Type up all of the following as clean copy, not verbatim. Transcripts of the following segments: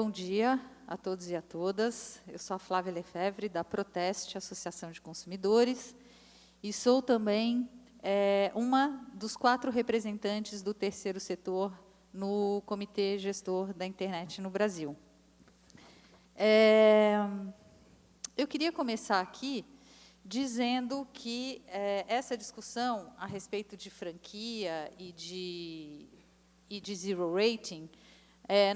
Bom dia a todos e a todas. Eu sou a Flávia Lefebvre, da Proteste, Associação de Consumidores, e sou também uma dos 4 representantes do terceiro setor no Comitê Gestor da Internet no Brasil. Eu queria começar aqui dizendo que essa discussão a respeito de franquia e de zero rating,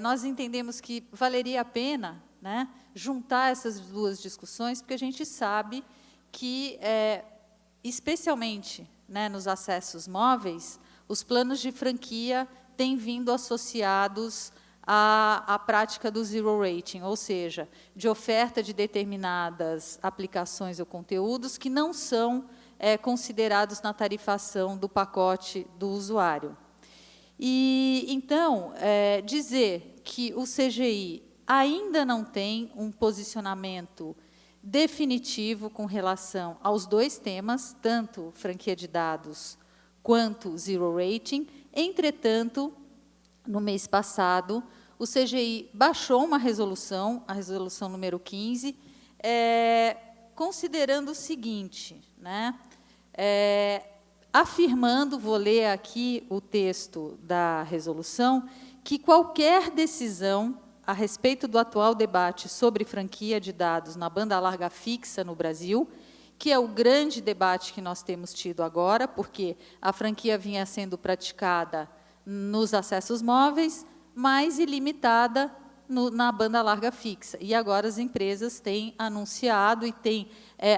nós entendemos que valeria a pena, né, juntar essas duas discussões, porque a gente sabe que, especialmente, né, nos acessos móveis, os planos de franquia têm vindo associados à prática do zero rating, ou seja, de oferta de determinadas aplicações ou conteúdos que não são considerados na tarifação do pacote do usuário. E, então, dizer que o CGI ainda não tem um posicionamento definitivo com relação aos 2 temas, tanto franquia de dados quanto zero rating. Entretanto, no mês passado, o CGI baixou uma resolução, a resolução número 15, considerando o seguinte, né, afirmando, vou ler aqui o texto da resolução, que qualquer decisão a respeito do atual debate sobre franquia de dados na banda larga fixa no Brasil, que é o grande debate que nós temos tido agora, porque a franquia vinha sendo praticada nos acessos móveis, mas ilimitada na banda larga fixa. E agora as empresas têm anunciado e têm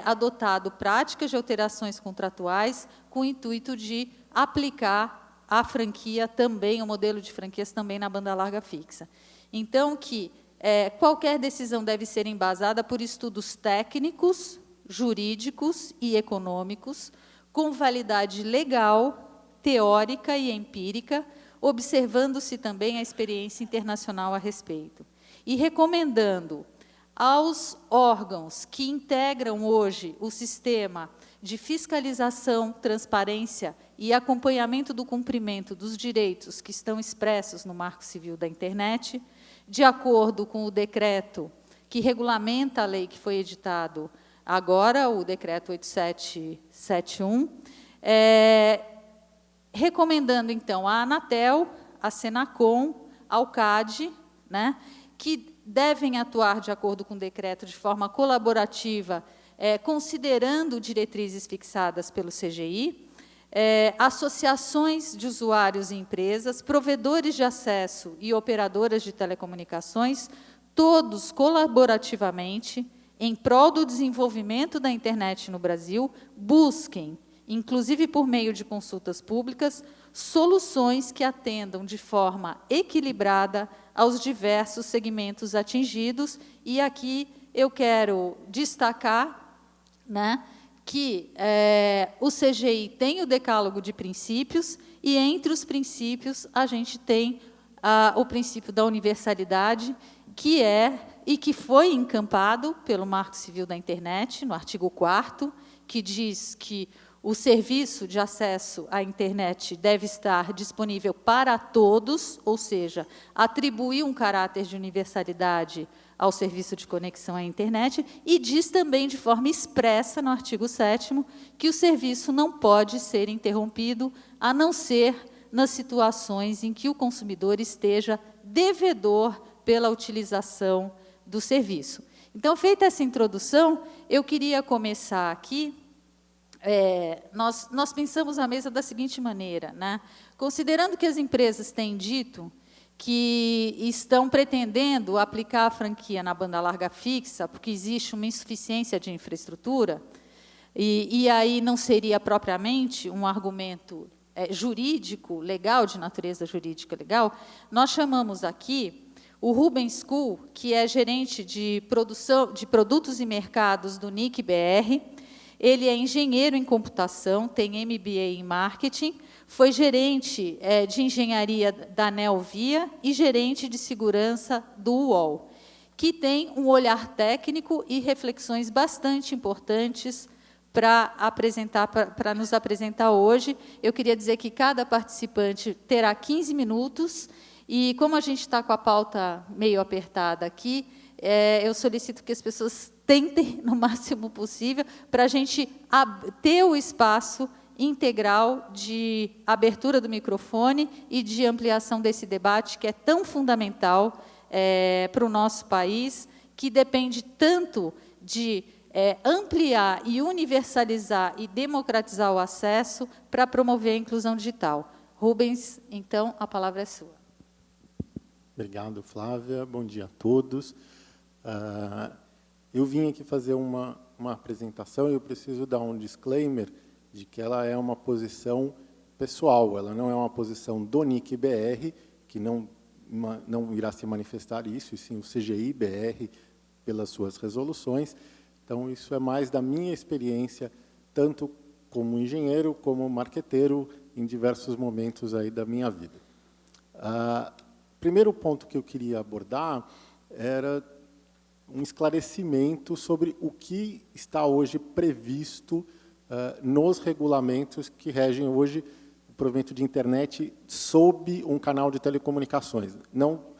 adotado práticas de alterações contratuais com o intuito de aplicar a franquia também, o modelo de franquias também na banda larga fixa. Então, que qualquer decisão deve ser embasada por estudos técnicos, jurídicos e econômicos, com validade legal, teórica e empírica, observando-se também a experiência internacional a respeito. E recomendando aos órgãos que integram hoje o sistema de fiscalização, transparência e acompanhamento do cumprimento dos direitos que estão expressos no Marco Civil da Internet, de acordo com o decreto que regulamenta a lei que foi editado agora, o decreto 8771, recomendando, então, a Anatel, a Senacom, ao CAD, né, que devem atuar de acordo com o decreto de forma colaborativa, considerando diretrizes fixadas pelo CGI, associações de usuários e empresas, provedores de acesso e operadoras de telecomunicações, todos colaborativamente, em prol do desenvolvimento da internet no Brasil, busquem, inclusive por meio de consultas públicas, soluções que atendam de forma equilibrada aos diversos segmentos atingidos. E aqui eu quero destacar, né, que o CGI tem o decálogo de princípios, e entre os princípios a gente tem o princípio da universalidade, que e que foi encampado pelo Marco Civil da Internet, no artigo 4º, que diz que o serviço de acesso à internet deve estar disponível para todos, ou seja, atribuir um caráter de universalidade ao serviço de conexão à internet, e diz também de forma expressa, no artigo 7º, que o serviço não pode ser interrompido, a não ser nas situações em que o consumidor esteja devedor pela utilização do serviço. Então, feita essa introdução, eu queria começar aqui. Nós pensamos a mesa da seguinte maneira, né? Considerando que as empresas têm dito que estão pretendendo aplicar a franquia na banda larga fixa, porque existe uma insuficiência de infraestrutura, e aí não seria propriamente um argumento jurídico, legal, de natureza jurídica legal, nós chamamos aqui o Rubens Kuhl, que é gerente de produtos e mercados do NIC-BR. Ele é engenheiro em computação, tem MBA em marketing, foi gerente de engenharia da Neovia e gerente de segurança do UOL, que tem um olhar técnico e reflexões bastante importantes para nos apresentar hoje. Eu queria dizer que cada participante terá 15 minutos, E como a gente está com a pauta meio apertada aqui, eu solicito que as pessoas tentem, no máximo possível, para a gente ter o espaço integral de abertura do microfone e de ampliação desse debate, que é tão fundamental para o nosso país, que depende tanto de ampliar e universalizar e democratizar o acesso para promover a inclusão digital. Rubens, então, a palavra é sua. Obrigado, Flávia. Bom dia a todos. Eu vim aqui fazer uma apresentação e eu preciso dar um disclaimer de que ela é uma posição pessoal, ela não é uma posição do NIC-BR, que não irá se manifestar isso, e sim o CGI-BR, pelas suas resoluções. Então, isso é mais da minha experiência, tanto como engenheiro, como marqueteiro, em diversos momentos aí da minha vida. Primeiro ponto que eu queria abordar era um esclarecimento sobre o que está hoje previsto nos regulamentos que regem hoje o provimento de internet sob um canal de telecomunicações. Não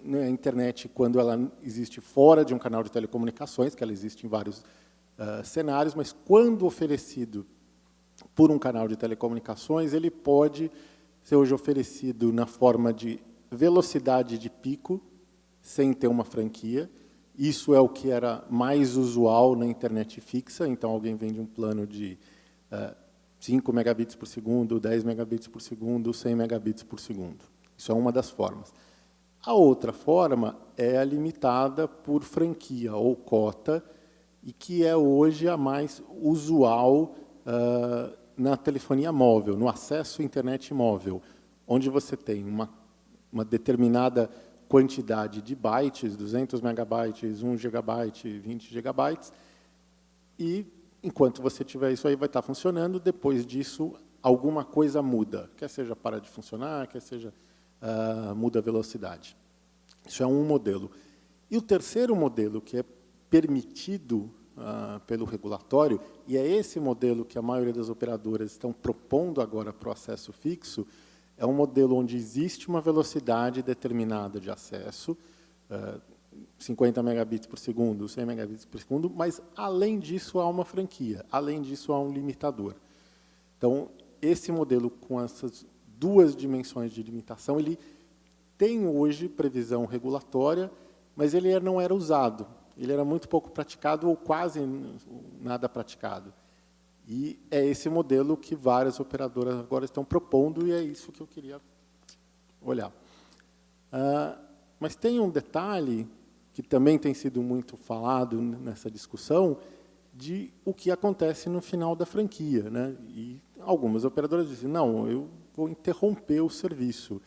a internet quando ela existe fora de um canal de telecomunicações, que ela existe em vários cenários, mas quando oferecido por um canal de telecomunicações, ele pode ser hoje oferecido na forma de velocidade de pico, sem ter uma franquia. Isso é o que era mais usual na internet fixa. Então, alguém vende um plano de 5 megabits por segundo, 10 megabits por segundo, 100 megabits por segundo. Isso é uma das formas. A outra forma é a limitada por franquia ou cota, e que é hoje a mais usual na telefonia móvel, no acesso à internet móvel, onde você tem uma determinada quantidade de bytes, 200 megabytes, 1 gigabyte, 20 gigabytes, e enquanto você tiver isso aí, vai estar funcionando. Depois disso, alguma coisa muda, quer seja para de funcionar, quer seja muda a velocidade. Isso é um modelo. E o terceiro modelo, que é permitido pelo regulatório, e é esse modelo que a maioria das operadoras estão propondo agora para o acesso fixo, é um modelo onde existe uma velocidade determinada de acesso, 50 megabits por segundo, 100 megabits por segundo, mas, além disso, há uma franquia, além disso, há um limitador. Então, esse modelo, com essas duas dimensões de limitação, ele tem hoje previsão regulatória, mas ele não era usado. Ele era muito pouco praticado ou quase nada praticado. E é esse modelo que várias operadoras agora estão propondo, e é isso que eu queria olhar. Mas tem um detalhe que também tem sido muito falado nessa discussão, de o que acontece no final da franquia, né? E algumas operadoras dizem, não, eu vou interromper o serviço.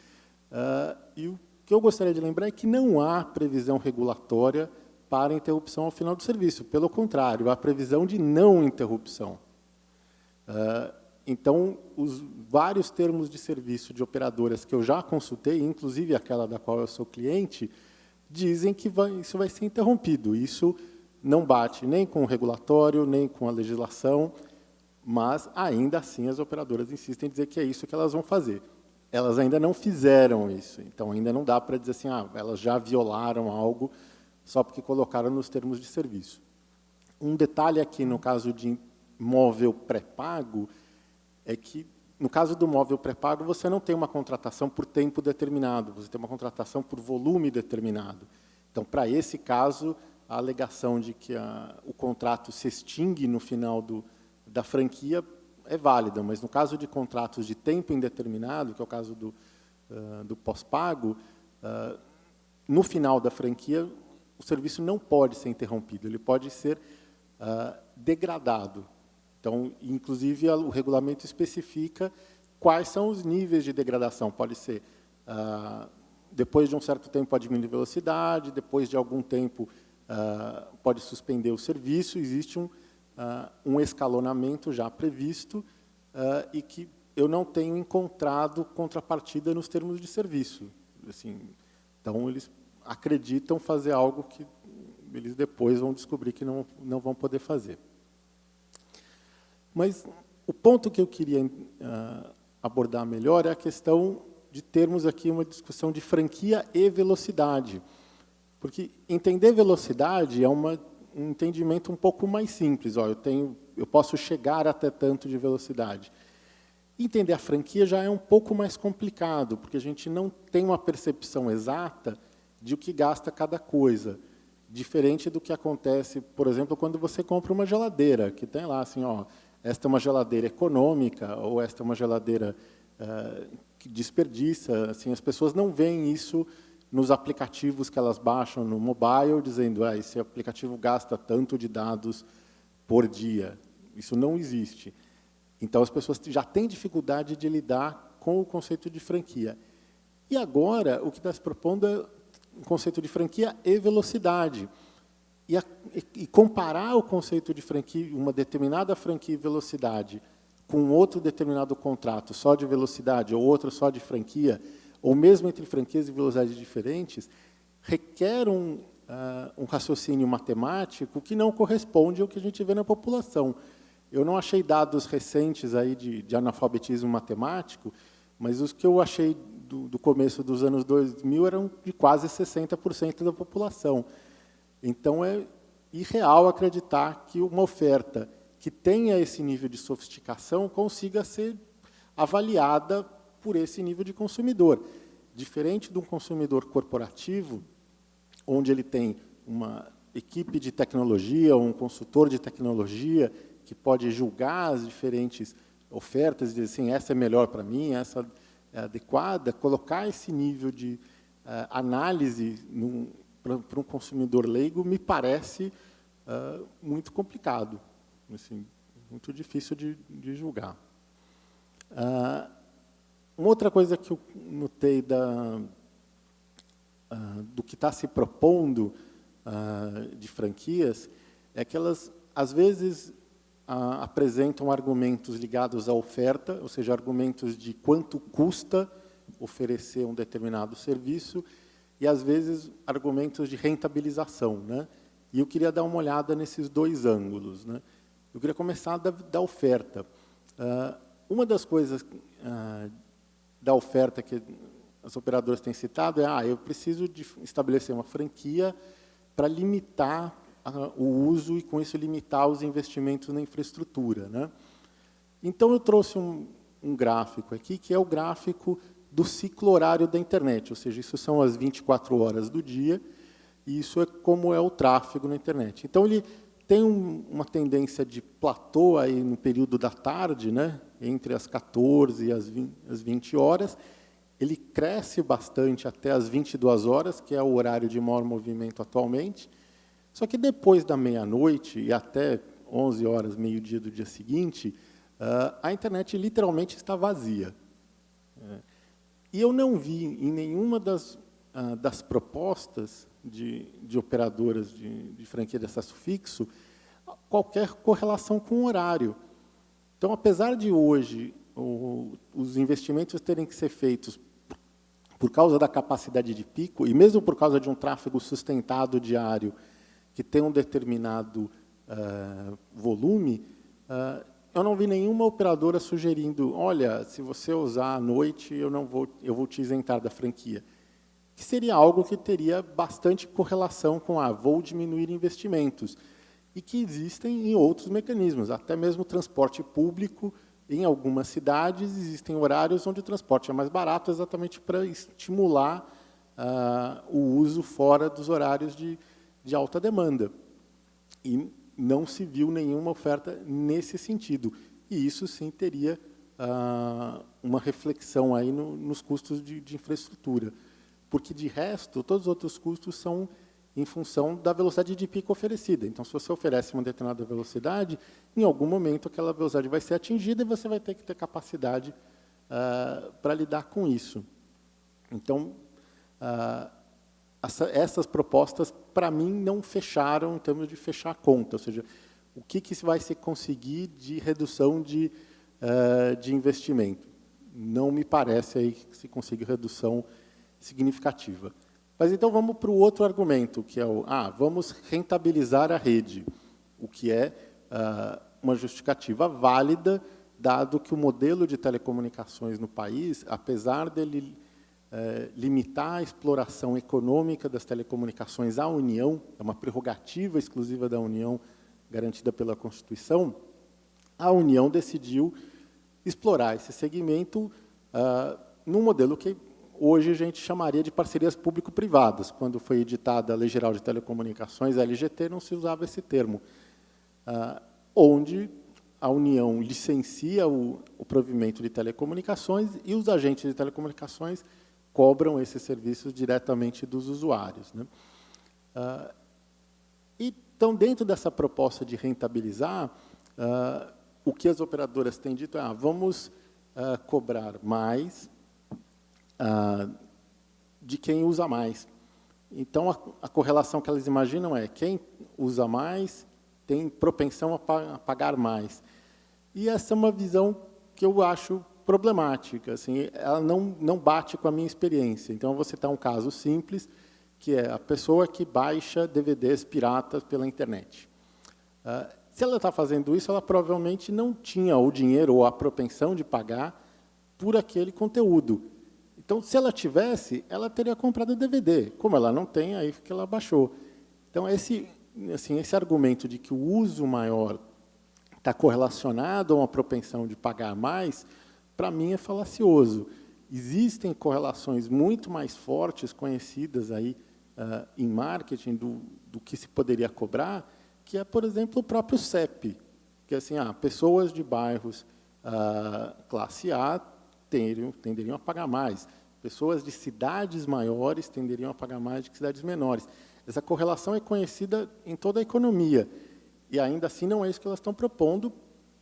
E o que eu gostaria de lembrar é que não há previsão regulatória para interrupção ao final do serviço. Pelo contrário, há previsão de não interrupção. Então, os vários termos de serviço de operadoras que eu já consultei, inclusive aquela da qual eu sou cliente, dizem que isso vai ser interrompido. Isso não bate nem com o regulatório, nem com a legislação, mas, ainda assim, as operadoras insistem em dizer que é isso que elas vão fazer. Elas ainda não fizeram isso, então ainda não dá para dizer assim, elas já violaram algo só porque colocaram nos termos de serviço. Um detalhe aqui, no caso de móvel pré-pago, é que, no caso do móvel pré-pago, você não tem uma contratação por tempo determinado, você tem uma contratação por volume determinado. Então, para esse caso, a alegação de que o contrato se extingue no final da franquia é válida, mas no caso de contratos de tempo indeterminado, que é o caso do pós-pago, no final da franquia, o serviço não pode ser interrompido, ele pode ser degradado. Então, inclusive, o regulamento especifica quais são os níveis de degradação. Pode ser, depois de um certo tempo, pode diminuir a velocidade, depois de algum tempo, pode suspender o serviço. Existe um escalonamento já previsto e que eu não tenho encontrado contrapartida nos termos de serviço. Assim, então, eles acreditam fazer algo que eles depois vão descobrir que não vão poder fazer. Mas o ponto que eu queria abordar melhor é a questão de termos aqui uma discussão de franquia e velocidade. Porque entender velocidade é um entendimento um pouco mais simples. Ó, eu posso chegar até tanto de velocidade. Entender a franquia já é um pouco mais complicado, porque a gente não tem uma percepção exata de o que gasta cada coisa. Diferente do que acontece, por exemplo, quando você compra uma geladeira, que tem lá assim, ó, esta é uma geladeira econômica, ou esta é uma geladeira que desperdiça. Assim, as pessoas não veem isso nos aplicativos que elas baixam no mobile, dizendo esse aplicativo gasta tanto de dados por dia. Isso não existe. Então, as pessoas já têm dificuldade de lidar com o conceito de franquia. E agora, o que está se propondo é um conceito de franquia e velocidade. E comparar o conceito de franquia, uma determinada franquia e velocidade, com outro determinado contrato só de velocidade ou outro só de franquia, ou mesmo entre franquias e velocidades diferentes, requer um raciocínio matemático que não corresponde ao que a gente vê na população. Eu não achei dados recentes aí de analfabetismo matemático, mas os que eu achei do começo dos anos 2000 eram de quase 60% da população. Então, é irreal acreditar que uma oferta que tenha esse nível de sofisticação consiga ser avaliada por esse nível de consumidor. Diferente de um consumidor corporativo, onde ele tem uma equipe de tecnologia ou um consultor de tecnologia que pode julgar as diferentes ofertas e dizer assim, essa é melhor para mim, essa é adequada, colocar esse nível de análise para um consumidor leigo me parece muito complicado, assim, muito difícil de julgar. Uma outra coisa que eu notei do que está se propondo de franquias é que elas, às vezes, apresentam argumentos ligados à oferta, ou seja, argumentos de quanto custa oferecer um determinado serviço, e, às vezes, argumentos de rentabilização, né? E eu queria dar uma olhada nesses dois ângulos, né? Eu queria começar da oferta. Uma das coisas da oferta que as operadoras têm citado é eu preciso de estabelecer uma franquia para limitar o uso e, com isso, limitar os investimentos na infraestrutura, né? Então, eu trouxe um gráfico aqui, que é o gráfico do ciclo horário da internet, ou seja, isso são as 24 horas do dia, e isso é como é o tráfego na internet. Então, ele tem uma tendência de platô aí no período da tarde, né, entre as 14 e as 20 horas, ele cresce bastante até as 22 horas, que é o horário de maior movimento atualmente, só que depois da meia-noite e até 11 horas, meio-dia do dia seguinte, a internet literalmente está vazia. E eu não vi em nenhuma das propostas de operadoras de franquia de acesso fixo qualquer correlação com o horário. Então, apesar de hoje os investimentos terem que ser feitos por causa da capacidade de pico, e mesmo por causa de um tráfego sustentado diário, que tem um determinado volume, eu não vi nenhuma operadora sugerindo, olha, se você usar à noite, eu vou te isentar da franquia. Que seria algo que teria bastante correlação com vou diminuir investimentos. E que existem em outros mecanismos, até mesmo o transporte público. Em algumas cidades, existem horários onde o transporte é mais barato, exatamente para estimular o uso fora dos horários de alta demanda. E não se viu nenhuma oferta nesse sentido. E isso, sim, teria uma reflexão aí nos custos de infraestrutura. Porque, de resto, todos os outros custos são em função da velocidade de pico oferecida. Então, se você oferece uma determinada velocidade, em algum momento aquela velocidade vai ser atingida e você vai ter que ter capacidade para lidar com isso. Então, essas propostas, para mim, não fecharam em termos de fechar a conta. Ou seja, o que vai se conseguir de redução de investimento? Não me parece aí que se consiga redução significativa. Mas, então, vamos para o outro argumento, que é vamos rentabilizar a rede, o que é uma justificativa válida dado que o modelo de telecomunicações no país, apesar dele limitar a exploração econômica das telecomunicações à União, é uma prerrogativa exclusiva da União, garantida pela Constituição, a União decidiu explorar esse segmento num modelo que hoje a gente chamaria de parcerias público-privadas. Quando foi editada a Lei Geral de Telecomunicações, a LGT, não se usava esse termo, onde a União licencia o provimento de telecomunicações e os agentes de telecomunicações cobram esses serviços diretamente dos usuários, né? Então, dentro dessa proposta de rentabilizar, o que as operadoras têm dito é vamos cobrar mais de quem usa mais. Então, a correlação que elas imaginam é quem usa mais tem propensão a pagar mais. E essa é uma visão que eu acho problemática. Assim, ela não bate com a minha experiência. Então, eu vou citar um caso simples, que é a pessoa que baixa DVDs piratas pela internet. Se ela está fazendo isso, ela provavelmente não tinha o dinheiro ou a propensão de pagar por aquele conteúdo. Então, se ela tivesse, ela teria comprado o DVD. Como ela não tem, aí que ela baixou. Então, esse argumento de que o uso maior está correlacionado a uma propensão de pagar mais, para mim é falacioso. Existem correlações muito mais fortes, conhecidas aí, em marketing, do que se poderia cobrar, que é, por exemplo, o próprio CEP, que assim, pessoas de bairros classe A tenderiam a pagar mais, pessoas de cidades maiores tenderiam a pagar mais do que cidades menores. Essa correlação é conhecida em toda a economia, e ainda assim não é isso que elas estão propondo,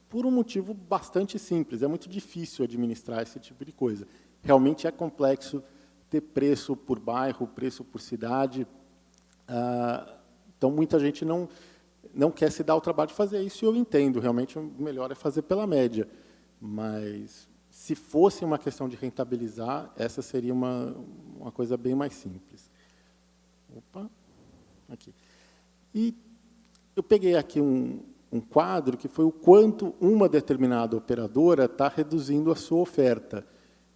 por um motivo bastante simples. É muito difícil administrar esse tipo de coisa. Realmente é complexo ter preço por bairro, preço por cidade. Então, muita gente não quer se dar o trabalho de fazer isso, e eu entendo. Realmente, o melhor é fazer pela média. Mas, se fosse uma questão de rentabilizar, essa seria uma coisa bem mais simples. Opa, aqui. E eu peguei aqui um quadro que foi o quanto uma determinada operadora está reduzindo a sua oferta.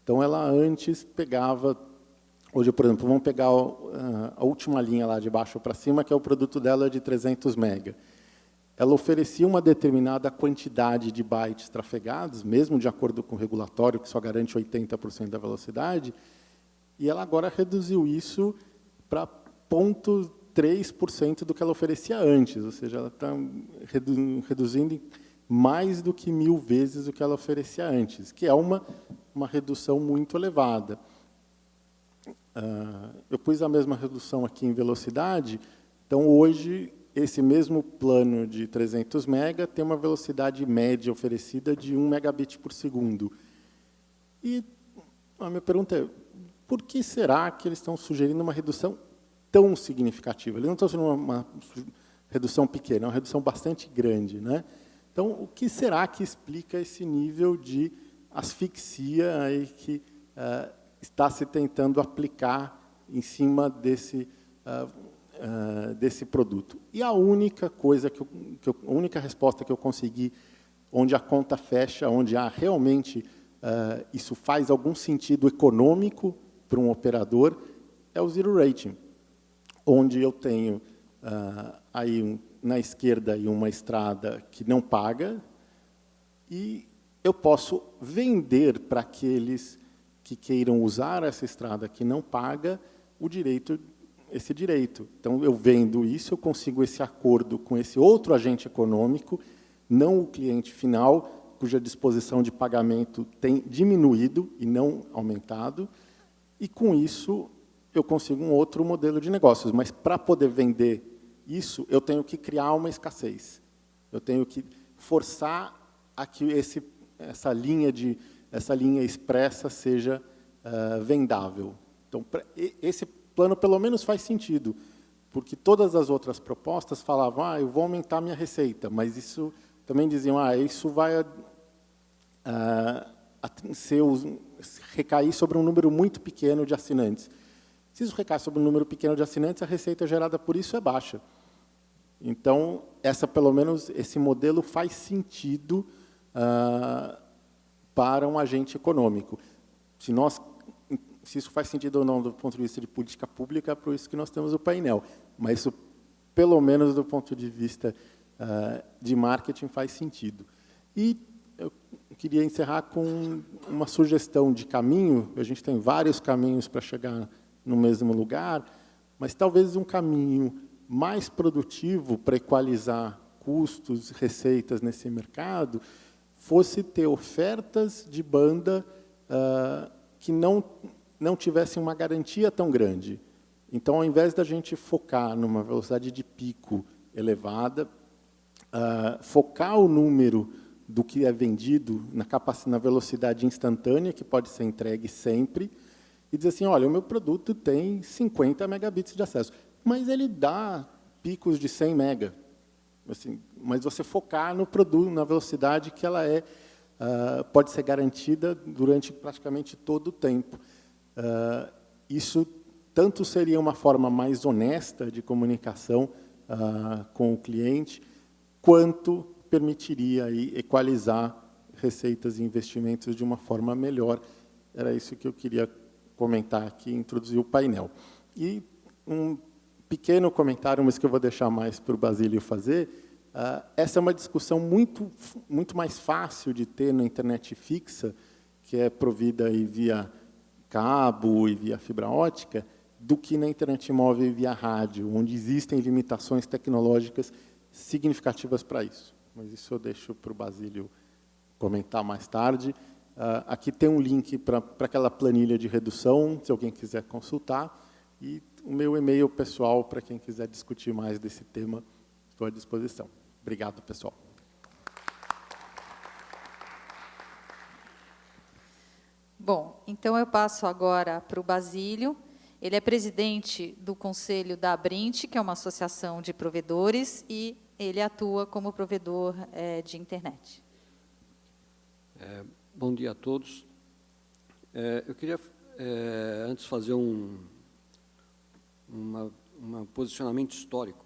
Então, ela antes pegava... Hoje, por exemplo, vamos pegar a última linha lá de baixo para cima, que é o produto dela de 300 MB. Ela oferecia uma determinada quantidade de bytes trafegados, mesmo de acordo com o regulatório, que só garante 80% da velocidade, e ela agora reduziu isso para 0,3% do que ela oferecia antes, ou seja, ela está reduzindo mais do que 1000 vezes o que ela oferecia antes, que é uma redução muito elevada. Eu pus a mesma redução aqui em velocidade, então, hoje, esse mesmo plano de 300 MB tem uma velocidade média oferecida de 1 megabit por segundo. E a minha pergunta é, por que será que eles estão sugerindo uma redução tão significativa? Eles não estão sugerindo uma redução pequena, é uma redução bastante grande, né? Então, o que será que explica esse nível de asfixia aí que está se tentando aplicar em cima desse produto? E a única coisa a única resposta que eu consegui, onde a conta fecha, onde realmente isso faz algum sentido econômico para um operador, é o zero rating, onde eu tenho aí na esquerda aí uma estrada que não paga, e eu posso vender para aqueles que queiram usar essa estrada que não paga esse direito. Então, eu vendo isso, eu consigo esse acordo com esse outro agente econômico, não o cliente final, cuja disposição de pagamento tem diminuído e não aumentado, e, com isso, eu consigo um outro modelo de negócios. Mas, para poder vender isso, eu tenho que criar uma escassez. Eu tenho que forçar a que essa linha expressa seja vendável. Então, esse plano, pelo menos, faz sentido, porque todas as outras propostas falavam, eu vou aumentar minha receita, mas isso também diziam, isso vai recair sobre um número muito pequeno de assinantes. Se isso recai sobre um número pequeno de assinantes, a receita gerada por isso é baixa. Então, pelo menos, esse modelo faz sentido para um agente econômico. Se isso faz sentido ou não do ponto de vista de política pública, é por isso que nós temos o painel. Mas isso, pelo menos do ponto de vista de marketing, faz sentido. E eu queria encerrar com uma sugestão de caminho. A gente tem vários caminhos para chegar no mesmo lugar, mas talvez um caminho mais produtivo para equalizar custos, receitas nesse mercado, fosse ter ofertas de banda que não tivessem uma garantia tão grande. Então, ao invés da gente focar numa velocidade de pico elevada, focar o número do que é vendido na velocidade instantânea, que pode ser entregue sempre, e dizer assim, olha, o meu produto tem 50 megabits de acesso, mas ele dá picos de 100 mega. Assim, mas você focar no produto, na velocidade que ela pode ser garantida durante praticamente todo o tempo. Isso tanto seria uma forma mais honesta de comunicação com o cliente, quanto permitiria aí equalizar receitas e investimentos de uma forma melhor. Era isso que eu queria comentar aqui, introduzir o painel. E um pequeno comentário, mas que eu vou deixar mais para o Basílio fazer. Essa é uma discussão muito mais fácil de ter na internet fixa, que é provida aí via cabo e via fibra ótica, do que na internet móvel e via rádio, onde existem limitações tecnológicas significativas para isso. Mas isso eu deixo para o Basílio comentar mais tarde. Aqui tem um link para aquela planilha de redução, se alguém quiser consultar, e o meu e-mail pessoal, para quem quiser discutir mais desse tema, estou à disposição. Obrigado, pessoal. Bom, então eu passo agora para o Basílio. Ele é presidente do Conselho da Abrint, que é uma associação de provedores, e ele atua como provedor de internet. Bom dia a todos. Eu queria, antes, fazer um posicionamento histórico.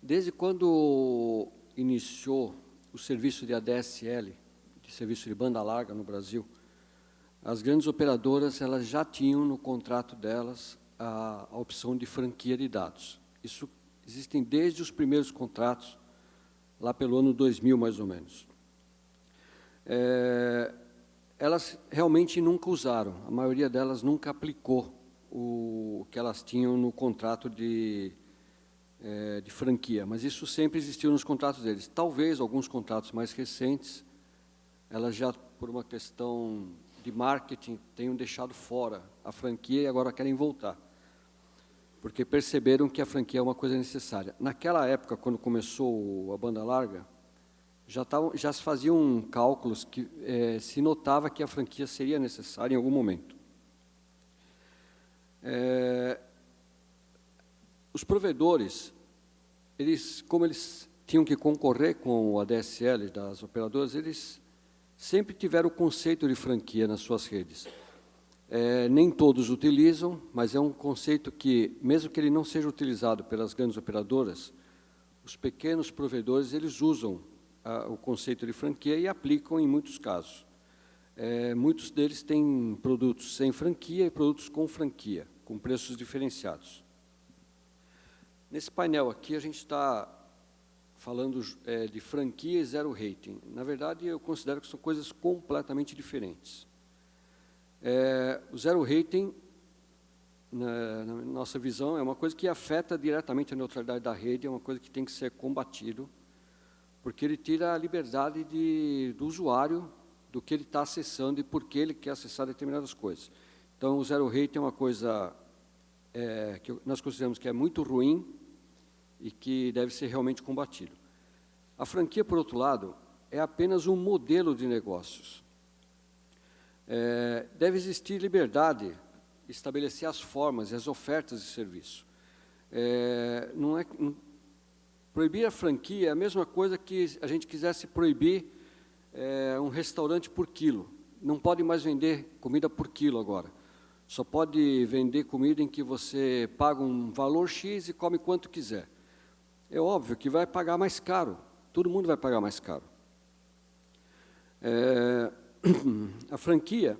Desde quando iniciou o serviço de ADSL, de serviço de banda larga no Brasil, as grandes operadoras elas já tinham no contrato delas a opção de franquia de dados. Isso existem desde os primeiros contratos, lá pelo ano 2000, mais ou menos. Elas realmente nunca usaram, a maioria delas nunca aplicou o que elas tinham no contrato de franquia, mas isso sempre existiu nos contratos deles. Talvez alguns contratos mais recentes, elas já, por uma questão de marketing, tenham deixado fora a franquia e agora querem voltar, porque perceberam que a franquia é uma coisa necessária. Naquela época, quando começou a banda larga, já se faziam cálculos que se notava que a franquia seria necessária em algum momento. Os provedores, como eles tinham que concorrer com o ADSL das operadoras, eles sempre tiveram o conceito de franquia nas suas redes. Nem todos utilizam, mas é um conceito que, mesmo que ele não seja utilizado pelas grandes operadoras, os pequenos provedores eles usam o conceito de franquia e aplicam em muitos casos. Muitos deles têm produtos sem franquia e produtos com franquia, com preços diferenciados. Nesse painel aqui, a gente está falando de franquia e zero rating. Na verdade, eu considero que são coisas completamente diferentes. O zero rating, na nossa visão, é uma coisa que afeta diretamente a neutralidade da rede, é uma coisa que tem que ser combatido, porque ele tira a liberdade do usuário, do que ele está acessando e por que ele quer acessar determinadas coisas. Então, o zero rating é uma coisa que nós consideramos que é muito ruim e que deve ser realmente combatido. A franquia, por outro lado, é apenas um modelo de negócios. Deve existir liberdade de estabelecer as formas e as ofertas de serviço. Proibir a franquia é a mesma coisa que a gente quisesse proibir um restaurante por quilo. Não pode mais vender comida por quilo agora. Só pode vender comida em que você paga um valor X e come quanto quiser. É óbvio que vai pagar mais caro. Todo mundo vai pagar mais caro. a franquia,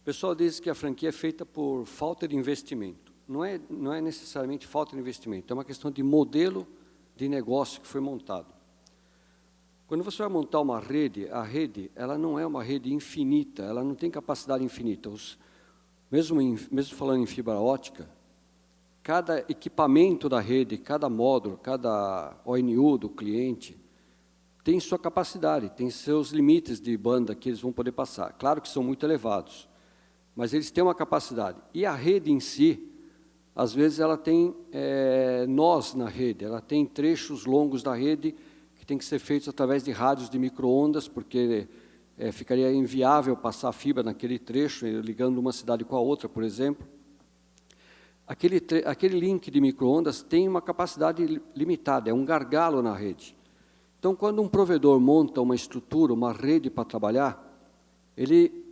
o pessoal diz que a franquia é feita por falta de investimento. Não é necessariamente falta de investimento, é uma questão de modelo de negócio que foi montado. Quando você vai montar uma rede, a rede ela não é uma rede infinita, ela não tem capacidade infinita. Mesmo falando em fibra ótica, cada equipamento da rede, cada módulo, cada ONU do cliente, tem sua capacidade, tem seus limites de banda que eles vão poder passar. Claro que são muito elevados, mas eles têm uma capacidade. E a rede em si, às vezes ela tem nós na rede, ela tem trechos longos da rede que tem que ser feitos através de rádios de micro-ondas, porque ficaria inviável passar fibra naquele trecho, ligando uma cidade com a outra, por exemplo. Aquele link de micro-ondas tem uma capacidade limitada, é um gargalo na rede. Então, quando um provedor monta uma estrutura, uma rede para trabalhar, ele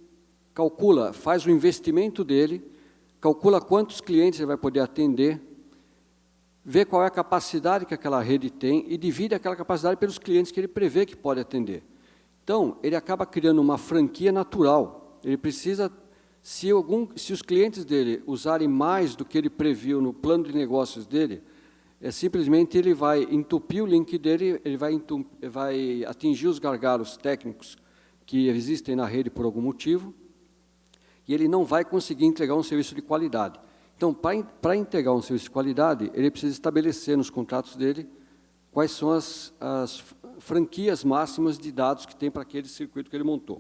calcula, faz o investimento dele, calcula quantos clientes ele vai poder atender, vê qual é a capacidade que aquela rede tem e divide aquela capacidade pelos clientes que ele prevê que pode atender. Então, ele acaba criando uma franquia natural. Ele precisa, se os clientes dele usarem mais do que ele previu no plano de negócios dele, simplesmente ele vai entupir o link dele, ele vai atingir os gargalos técnicos que existem na rede por algum motivo, e ele não vai conseguir entregar um serviço de qualidade. Então, para entregar um serviço de qualidade, ele precisa estabelecer nos contratos dele quais são as franquias máximas de dados que tem para aquele circuito que ele montou.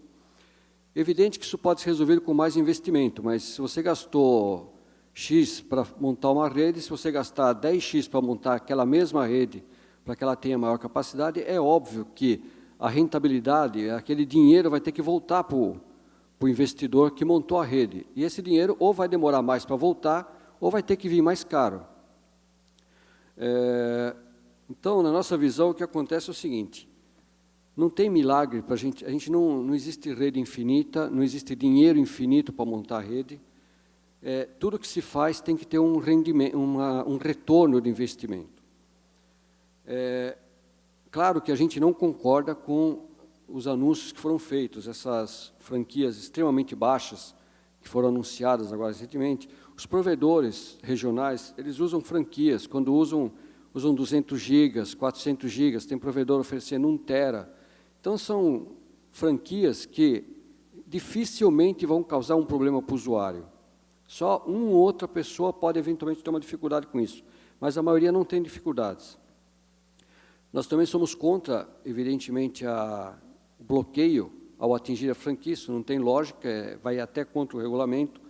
Evidente que isso pode ser resolvido com mais investimento, mas se você gastou X para montar uma rede, se você gastar 10X para montar aquela mesma rede, para que ela tenha maior capacidade, é óbvio que a rentabilidade, aquele dinheiro vai ter que voltar para o investidor que montou a rede. E esse dinheiro ou vai demorar mais para voltar, ou vai ter que vir mais caro. Então, na nossa visão, o que acontece é o seguinte: não tem milagre para a gente não existe rede infinita, não existe dinheiro infinito para montar a rede. Tudo que se faz tem que ter um rendimento, um retorno de investimento. Claro que a gente não concorda com os anúncios que foram feitos, essas franquias extremamente baixas que foram anunciadas agora recentemente. Os provedores regionais, eles usam franquias, quando usam 200 gigas, 400 gigas, tem provedor oferecendo 1 tera. Então, são franquias que dificilmente vão causar um problema para o usuário. Só uma ou outra pessoa pode, eventualmente, ter uma dificuldade com isso, mas a maioria não tem dificuldades. Nós também somos contra, evidentemente, o bloqueio ao atingir a franquia, isso não tem lógica, vai até contra o regulamento.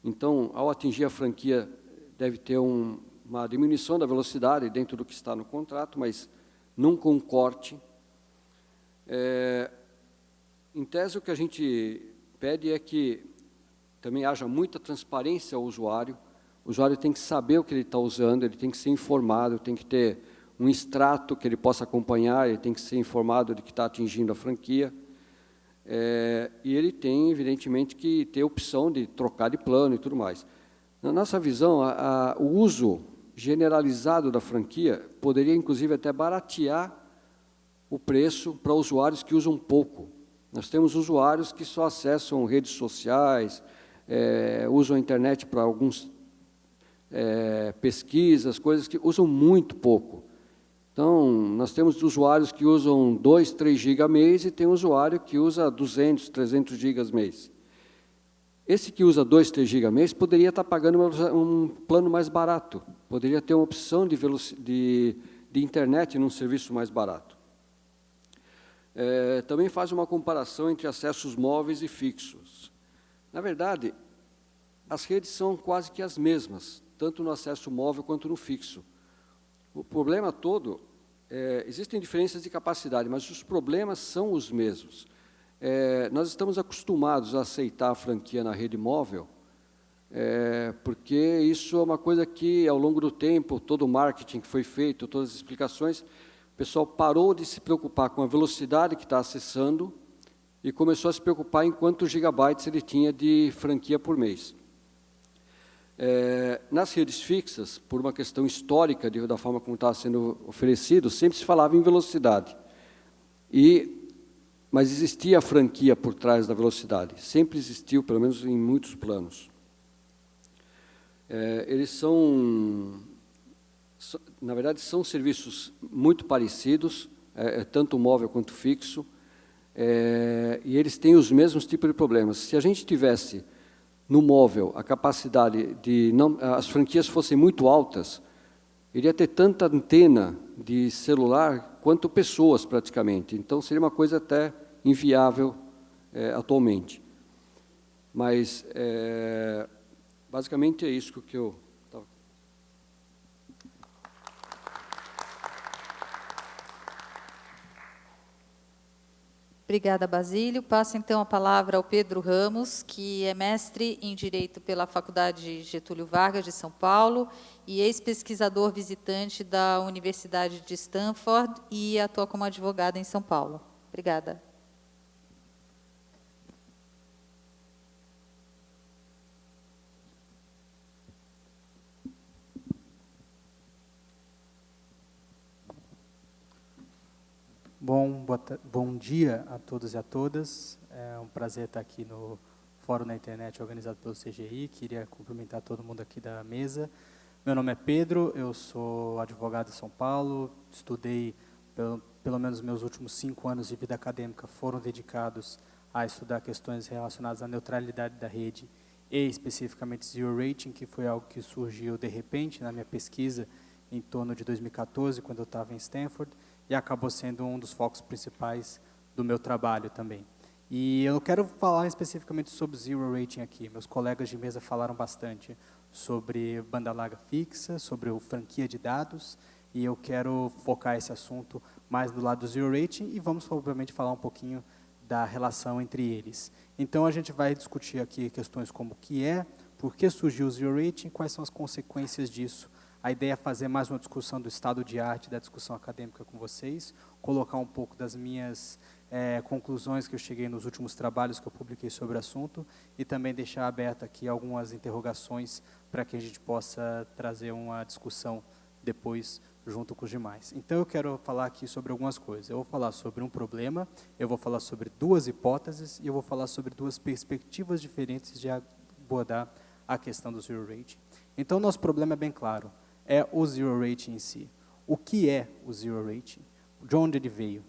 Então, ao atingir a franquia, deve ter uma diminuição da velocidade dentro do que está no contrato, mas nunca um corte. Em tese, o que a gente pede é que também haja muita transparência ao usuário. O usuário tem que saber o que ele está usando, ele tem que ser informado, tem que ter um extrato que ele possa acompanhar, ele tem que ser informado de que está atingindo a franquia. E ele tem, evidentemente, que ter opção de trocar de plano e tudo mais. Na nossa visão, o uso generalizado da franquia poderia, inclusive, até baratear o preço para usuários que usam pouco. Nós temos usuários que só acessam redes sociais, usam a internet para alguns pesquisas, coisas que usam muito pouco. Então, nós temos usuários que usam 2, 3 GB mês e tem usuário que usa 200, 300 GB mês. Esse que usa 2, 3 GB mês poderia estar pagando um plano mais barato, poderia ter uma opção de internet num serviço mais barato. Também faz uma comparação entre acessos móveis e fixos. Na verdade, as redes são quase que as mesmas, tanto no acesso móvel quanto no fixo. O problema todo, existem diferenças de capacidade, mas os problemas são os mesmos. Nós estamos acostumados a aceitar a franquia na rede móvel, porque isso é uma coisa que, ao longo do tempo, todo o marketing que foi feito, todas as explicações, o pessoal parou de se preocupar com a velocidade que está acessando e começou a se preocupar em quantos gigabytes ele tinha de franquia por mês. Nas redes fixas, por uma questão histórica da forma como estava sendo oferecido, sempre se falava em velocidade. E mas existia a franquia por trás da velocidade, sempre existiu, pelo menos em muitos planos. Eles são, na verdade, são serviços muito parecidos, tanto móvel quanto fixo, e eles têm os mesmos tipos de problemas. Se a gente tivesse no móvel a capacidade de as franquias fossem muito altas, iria ter tanta antena de celular quanto pessoas, praticamente. Então, seria uma coisa até inviável atualmente. Mas, basicamente, é isso que eu... Obrigada, Basílio. Passo, então, a palavra ao Pedro Ramos, que é mestre em Direito pela Faculdade Getúlio Vargas, de São Paulo, e ex-pesquisador visitante da Universidade de Stanford e atua como advogado em São Paulo. Obrigada. Bom dia a todos e a todas. É um prazer estar aqui no Fórum na Internet organizado pelo CGI. Queria cumprimentar todo mundo aqui da mesa. Meu nome é Pedro, eu sou advogado em São Paulo. Estudei, pelo menos meus últimos 5 anos de vida acadêmica foram dedicados a estudar questões relacionadas à neutralidade da rede e especificamente Zero Rating, que foi algo que surgiu de repente na minha pesquisa em torno de 2014, quando eu estava em Stanford, e acabou sendo um dos focos principais do meu trabalho também. E eu quero falar especificamente sobre Zero Rating aqui. Meus colegas de mesa falaram bastante sobre banda larga fixa, sobre o franquia de dados, e eu quero focar esse assunto mais do lado do Zero Rating e vamos, obviamente, falar um pouquinho da relação entre eles. Então, a gente vai discutir aqui questões como o que é, por que surgiu o Zero Rating, quais são as consequências disso. A ideia é fazer mais uma discussão do estado de arte, da discussão acadêmica com vocês, colocar um pouco das minhas conclusões que eu cheguei nos últimos trabalhos que eu publiquei sobre o assunto e também deixar aberto aqui algumas interrogações para que a gente possa trazer uma discussão depois junto com os demais. Então, eu quero falar aqui sobre algumas coisas. Eu vou falar sobre um problema, eu vou falar sobre 2 hipóteses e eu vou falar sobre 2 perspectivas diferentes de abordar a questão do Zero Rating. Então, nosso problema é bem claro. É o Zero Rating em si. O que é o Zero Rating? De onde ele veio?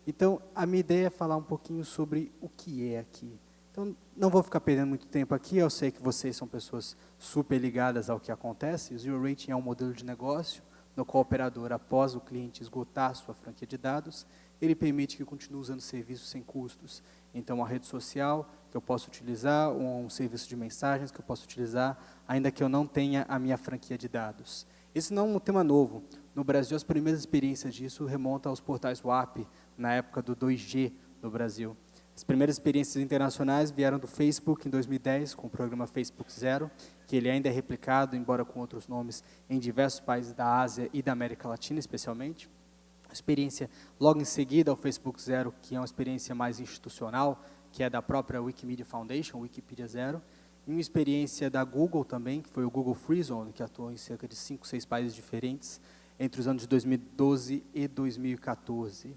Então, a minha ideia é falar um pouquinho sobre o que é aqui. Então, não vou ficar perdendo muito tempo aqui, eu sei que vocês são pessoas super ligadas ao que acontece. O Zero Rating é um modelo de negócio no qual o operador, após o cliente esgotar sua franquia de dados, ele permite que continue usando serviços sem custos. Então, uma rede social que eu posso utilizar, um serviço de mensagens que eu posso utilizar, ainda que eu não tenha a minha franquia de dados. Esse não é um tema novo. No Brasil, as primeiras experiências disso remontam aos portais WAP, na época do 2G no Brasil. As primeiras experiências internacionais vieram do Facebook em 2010, com o programa Facebook Zero, que ele ainda é replicado, embora com outros nomes, em diversos países da Ásia e da América Latina, especialmente. A experiência logo em seguida ao Facebook Zero, que é uma experiência mais institucional, que é da própria Wikimedia Foundation, Wikipedia Zero, e uma experiência da Google também, que foi o Google Free Zone, que atuou em cerca de 5, 6 países diferentes, entre os anos de 2012 e 2014.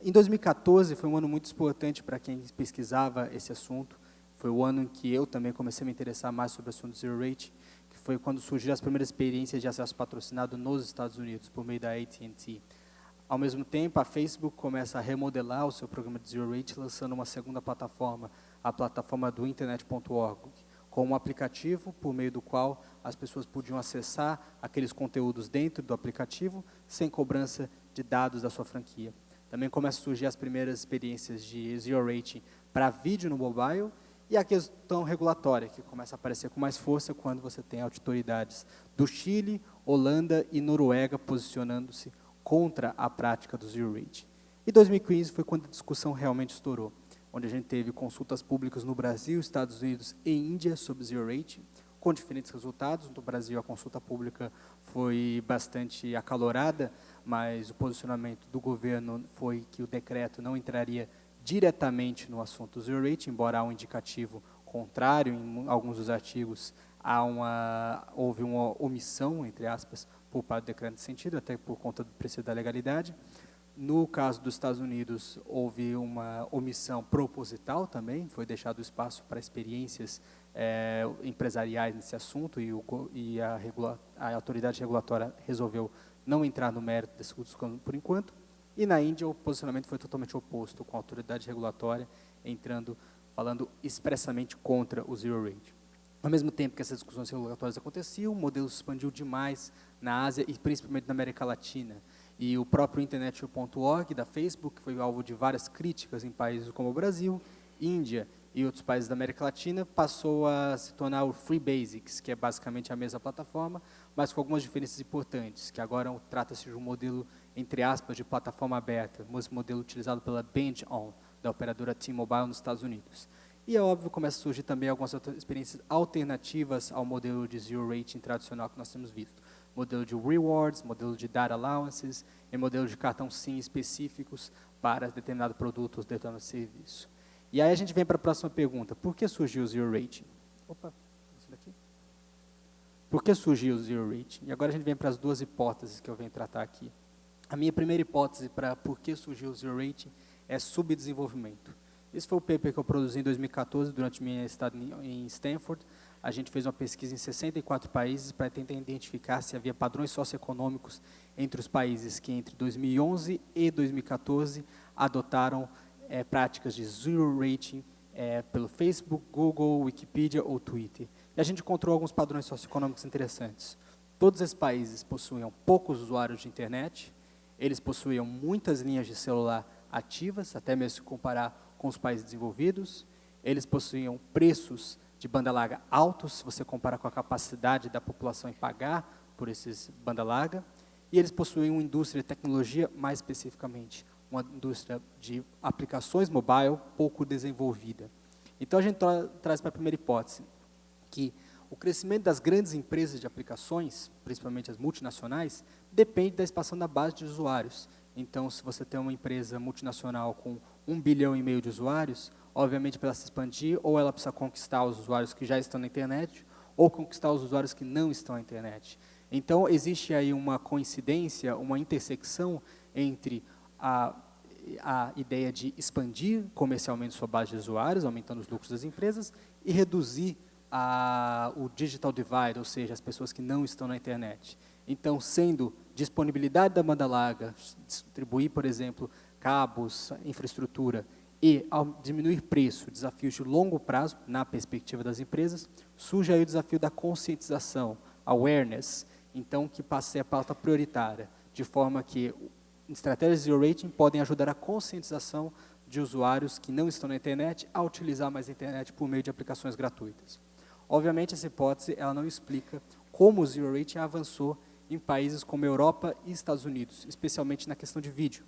Em 2014 foi um ano muito importante para quem pesquisava esse assunto, foi o ano em que eu também comecei a me interessar mais sobre o assunto do Zero Rating, que foi quando surgiram as primeiras experiências de acesso patrocinado nos Estados Unidos, por meio da AT&T. Ao mesmo tempo, a Facebook começa a remodelar o seu programa de Zero Rating, lançando uma segunda plataforma, a plataforma do Internet.org, com um aplicativo por meio do qual as pessoas podiam acessar aqueles conteúdos dentro do aplicativo, sem cobrança de dados da sua franquia. Também começam a surgir as primeiras experiências de Zero Rating para vídeo no mobile, e a questão regulatória, que começa a aparecer com mais força quando você tem autoridades do Chile, Holanda e Noruega posicionando-se contra a prática do Zero Rating. E 2015 foi quando a discussão realmente estourou, onde a gente teve consultas públicas no Brasil, Estados Unidos e Índia sobre Zero Rating, com diferentes resultados. No Brasil, a consulta pública foi bastante acalorada, mas o posicionamento do governo foi que o decreto não entraria diretamente no assunto Zero Rating, embora há um indicativo contrário em alguns dos artigos, houve uma omissão, entre aspas, por parte do decreto nesse sentido, até por conta do princípio da legalidade. No caso dos Estados Unidos, houve uma omissão proposital também, foi deixado espaço para experiências empresariais nesse assunto e a autoridade regulatória resolveu não entrar no mérito desse discurso por enquanto. E na Índia o posicionamento foi totalmente oposto, com a autoridade regulatória falando expressamente contra o Zero Rate. Ao mesmo tempo que essas discussões regulatórias aconteciam, o modelo se expandiu demais na Ásia e principalmente na América Latina. E o próprio Internet.org da Facebook foi alvo de várias críticas em países como o Brasil, Índia e outros países da América Latina, passou a se tornar o Free Basics, que é basicamente a mesma plataforma, mas com algumas diferenças importantes, que agora trata-se de um modelo, entre aspas, de plataforma aberta, um modelo utilizado pela BenchOn, da operadora T-Mobile nos Estados Unidos. E é óbvio, começa a surgir também algumas experiências alternativas ao modelo de Zero Rating tradicional que nós temos visto. Modelo de rewards, modelo de data allowances e modelo de cartão SIM específicos para determinado produto ou determinado serviço. E aí a gente vem para a próxima pergunta. Por que surgiu o Zero Rating? Isso daqui. Por que surgiu o Zero Rating? E agora a gente vem para as duas hipóteses que eu venho tratar aqui. A minha primeira hipótese para por que surgiu o Zero Rating é subdesenvolvimento. Esse foi o paper que eu produzi em 2014, durante minha estada em Stanford. A gente fez uma pesquisa em 64 países para tentar identificar se havia padrões socioeconômicos entre os países que, entre 2011 e 2014, adotaram práticas de Zero Rating pelo Facebook, Google, Wikipedia ou Twitter. E a gente encontrou alguns padrões socioeconômicos interessantes. Todos esses países possuíam poucos usuários de internet, eles possuíam muitas linhas de celular ativas, até mesmo se comparar com os países desenvolvidos, eles possuíam preços de banda larga altos, se você compara com a capacidade da população em pagar por esses banda larga, e eles possuíam uma indústria de tecnologia, mais especificamente, uma indústria de aplicações mobile pouco desenvolvida. Então, a gente traz para a primeira hipótese, que o crescimento das grandes empresas de aplicações, principalmente as multinacionais, depende da expansão da base de usuários. Então, se você tem uma empresa multinacional com 1,5 bilhão de usuários, obviamente, para ela se expandir, ou ela precisa conquistar os usuários que já estão na internet, ou conquistar os usuários que não estão na internet. Então, existe aí uma coincidência, uma intersecção entre a ideia de expandir comercialmente sua base de usuários, aumentando os lucros das empresas, e reduzir o digital divide, ou seja, as pessoas que não estão na internet. Então, sendo disponibilidade da banda larga, distribuir, por exemplo, cabos, infraestrutura, e ao diminuir preço, desafios de longo prazo, na perspectiva das empresas, surge aí o desafio da conscientização, awareness, então que passa a ser a pauta prioritária, de forma que estratégias Zero Rating podem ajudar a conscientização de usuários que não estão na internet a utilizar mais a internet por meio de aplicações gratuitas. Obviamente, essa hipótese ela não explica como o Zero Rating avançou em países como Europa e Estados Unidos, especialmente na questão de vídeo.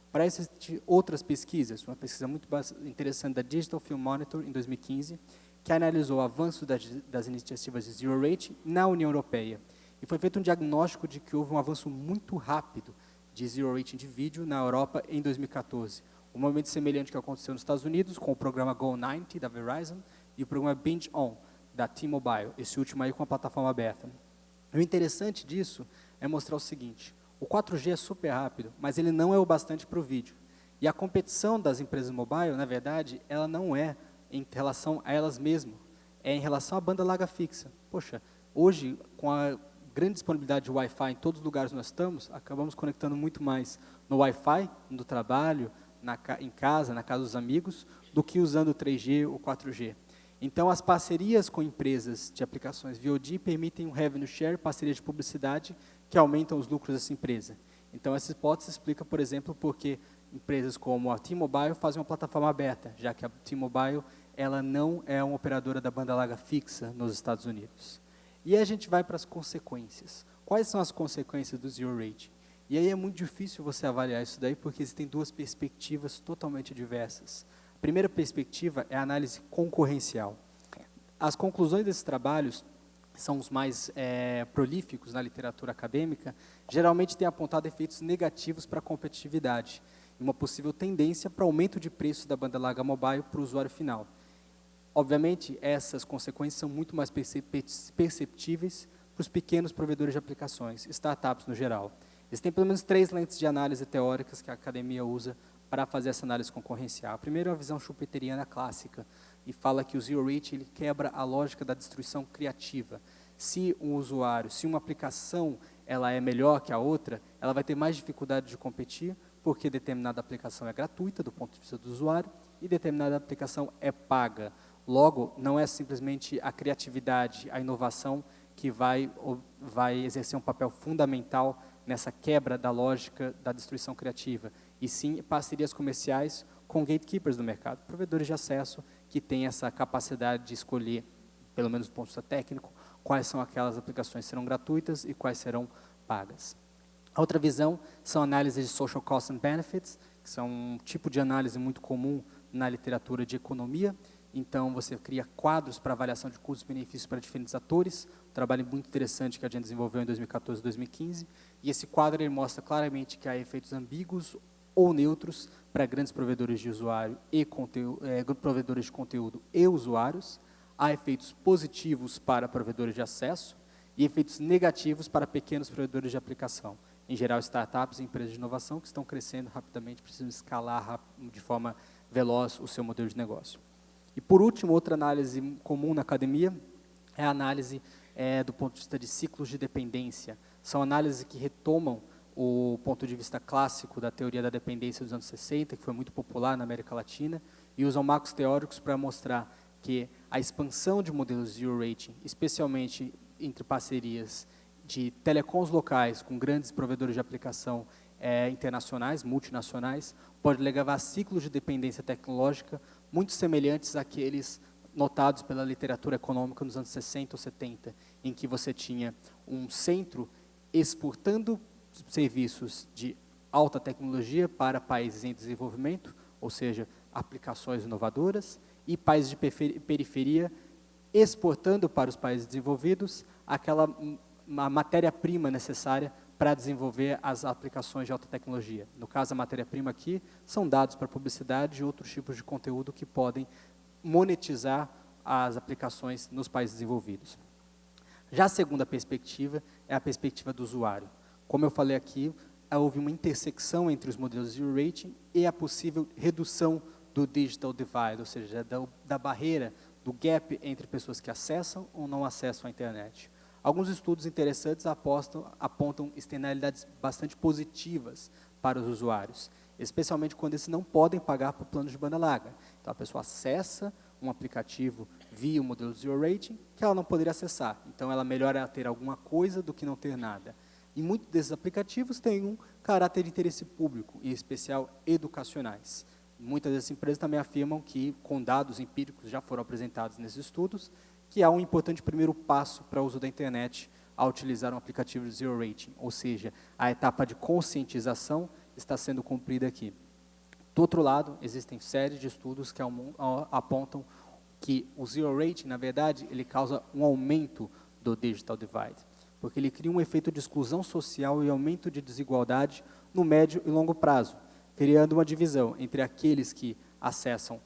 Para isso, existem outras pesquisas, uma pesquisa muito interessante da Digital Film Monitor, em 2015, que analisou o avanço das iniciativas de Zero Rating na União Europeia. E foi feito um diagnóstico de que houve um avanço muito rápido de Zero Rating de vídeo na Europa em 2014. Um movimento semelhante que aconteceu nos Estados Unidos com o programa Go90 da Verizon e o programa BingeOn da T-Mobile, esse último aí com a plataforma aberta. E o interessante disso é mostrar o seguinte: o 4G é super rápido, mas ele não é o bastante para o vídeo. E a competição das empresas mobile, na verdade, ela não é em relação a elas mesmas, é em relação à banda larga fixa. Poxa, hoje, com a grande disponibilidade de Wi-Fi em todos os lugares que nós estamos, acabamos conectando muito mais no Wi-Fi, no trabalho, em casa, na casa dos amigos, do que usando o 3G ou 4G. Então, as parcerias com empresas de aplicações VOD permitem um revenue share, parceria de publicidade, que aumentam os lucros dessa empresa. Então, essa hipótese explica, por exemplo, porque empresas como a T-Mobile fazem uma plataforma aberta, já que a T-Mobile ela não é uma operadora da banda larga fixa nos Estados Unidos. E aí a gente vai para as consequências. Quais são as consequências do Zero Rating? E aí é muito difícil você avaliar isso daí, porque existem duas perspectivas totalmente diversas. A primeira perspectiva é a análise concorrencial. As conclusões desses trabalhos são os mais prolíficos na literatura acadêmica, geralmente têm apontado efeitos negativos para a competitividade, e uma possível tendência para aumento de preço da banda larga mobile para o usuário final. Obviamente, essas consequências são muito mais perceptíveis para os pequenos provedores de aplicações, startups no geral. Existem pelo menos 3 lentes de análise teóricas que a academia usa para fazer essa análise concorrencial. A primeira é a visão schumpeteriana clássica, e fala que o zero rating ele quebra a lógica da destruição criativa. Se um usuário, se uma aplicação ela é melhor que a outra, ela vai ter mais dificuldade de competir, porque determinada aplicação é gratuita do ponto de vista do usuário e determinada aplicação é paga. Logo, não é simplesmente a criatividade, a inovação que vai exercer um papel fundamental nessa quebra da lógica da destruição criativa, e sim parcerias comerciais com gatekeepers do mercado, provedores de acesso que têm essa capacidade de escolher, pelo menos do ponto de vista técnico, quais são aquelas aplicações que serão gratuitas e quais serão pagas. A outra visão são análises de social costs and benefits, que são um tipo de análise muito comum na literatura de economia. Então, você cria quadros para avaliação de custos e benefícios para diferentes atores, um trabalho muito interessante que a gente desenvolveu em 2014 e 2015, e esse quadro ele mostra claramente que há efeitos ambíguos ou neutros para grandes provedores de usuário e provedores de conteúdo e usuários, há efeitos positivos para provedores de acesso e efeitos negativos para pequenos provedores de aplicação, em geral startups e empresas de inovação que estão crescendo rapidamente, precisam escalar de forma veloz o seu modelo de negócio. E, por último, outra análise comum na academia é a análise do ponto de vista de ciclos de dependência. São análises que retomam o ponto de vista clássico da teoria da dependência dos anos 60, que foi muito popular na América Latina, e usam marcos teóricos para mostrar que a expansão de modelos zero rating, especialmente entre parcerias de telecoms locais com grandes provedores de aplicação internacionais, multinacionais, pode levar a ciclos de dependência tecnológica muito semelhantes àqueles notados pela literatura econômica nos anos 60 ou 70, em que você tinha um centro exportando serviços de alta tecnologia para países em desenvolvimento, ou seja, aplicações inovadoras, e países de periferia exportando para os países desenvolvidos aquela matéria-prima necessária para desenvolver as aplicações de alta tecnologia. No caso, a matéria-prima aqui são dados para publicidade e outros tipos de conteúdo que podem monetizar as aplicações nos países desenvolvidos. Já a segunda perspectiva é a perspectiva do usuário. Como eu falei aqui, houve uma intersecção entre os modelos zero rating e a possível redução do digital divide, ou seja, da barreira, do gap entre pessoas que acessam ou não acessam a internet. Alguns estudos interessantes apontam externalidades bastante positivas para os usuários, especialmente quando eles não podem pagar por planos de banda larga. Então, a pessoa acessa um aplicativo via o modelo zero rating que ela não poderia acessar. Então, ela melhora ter alguma coisa do que não ter nada. E muitos desses aplicativos têm um caráter de interesse público, em especial educacionais. Muitas dessas empresas também afirmam que, com dados empíricos já foram apresentados nesses estudos, que há um importante primeiro passo para o uso da internet ao utilizar um aplicativo de zero rating, ou seja, a etapa de conscientização está sendo cumprida aqui. Do outro lado, existem séries de estudos que apontam que o zero rating, na verdade, ele causa um aumento do digital divide, porque ele cria um efeito de exclusão social e aumento de desigualdade no médio e longo prazo, criando uma divisão entre aqueles que acessam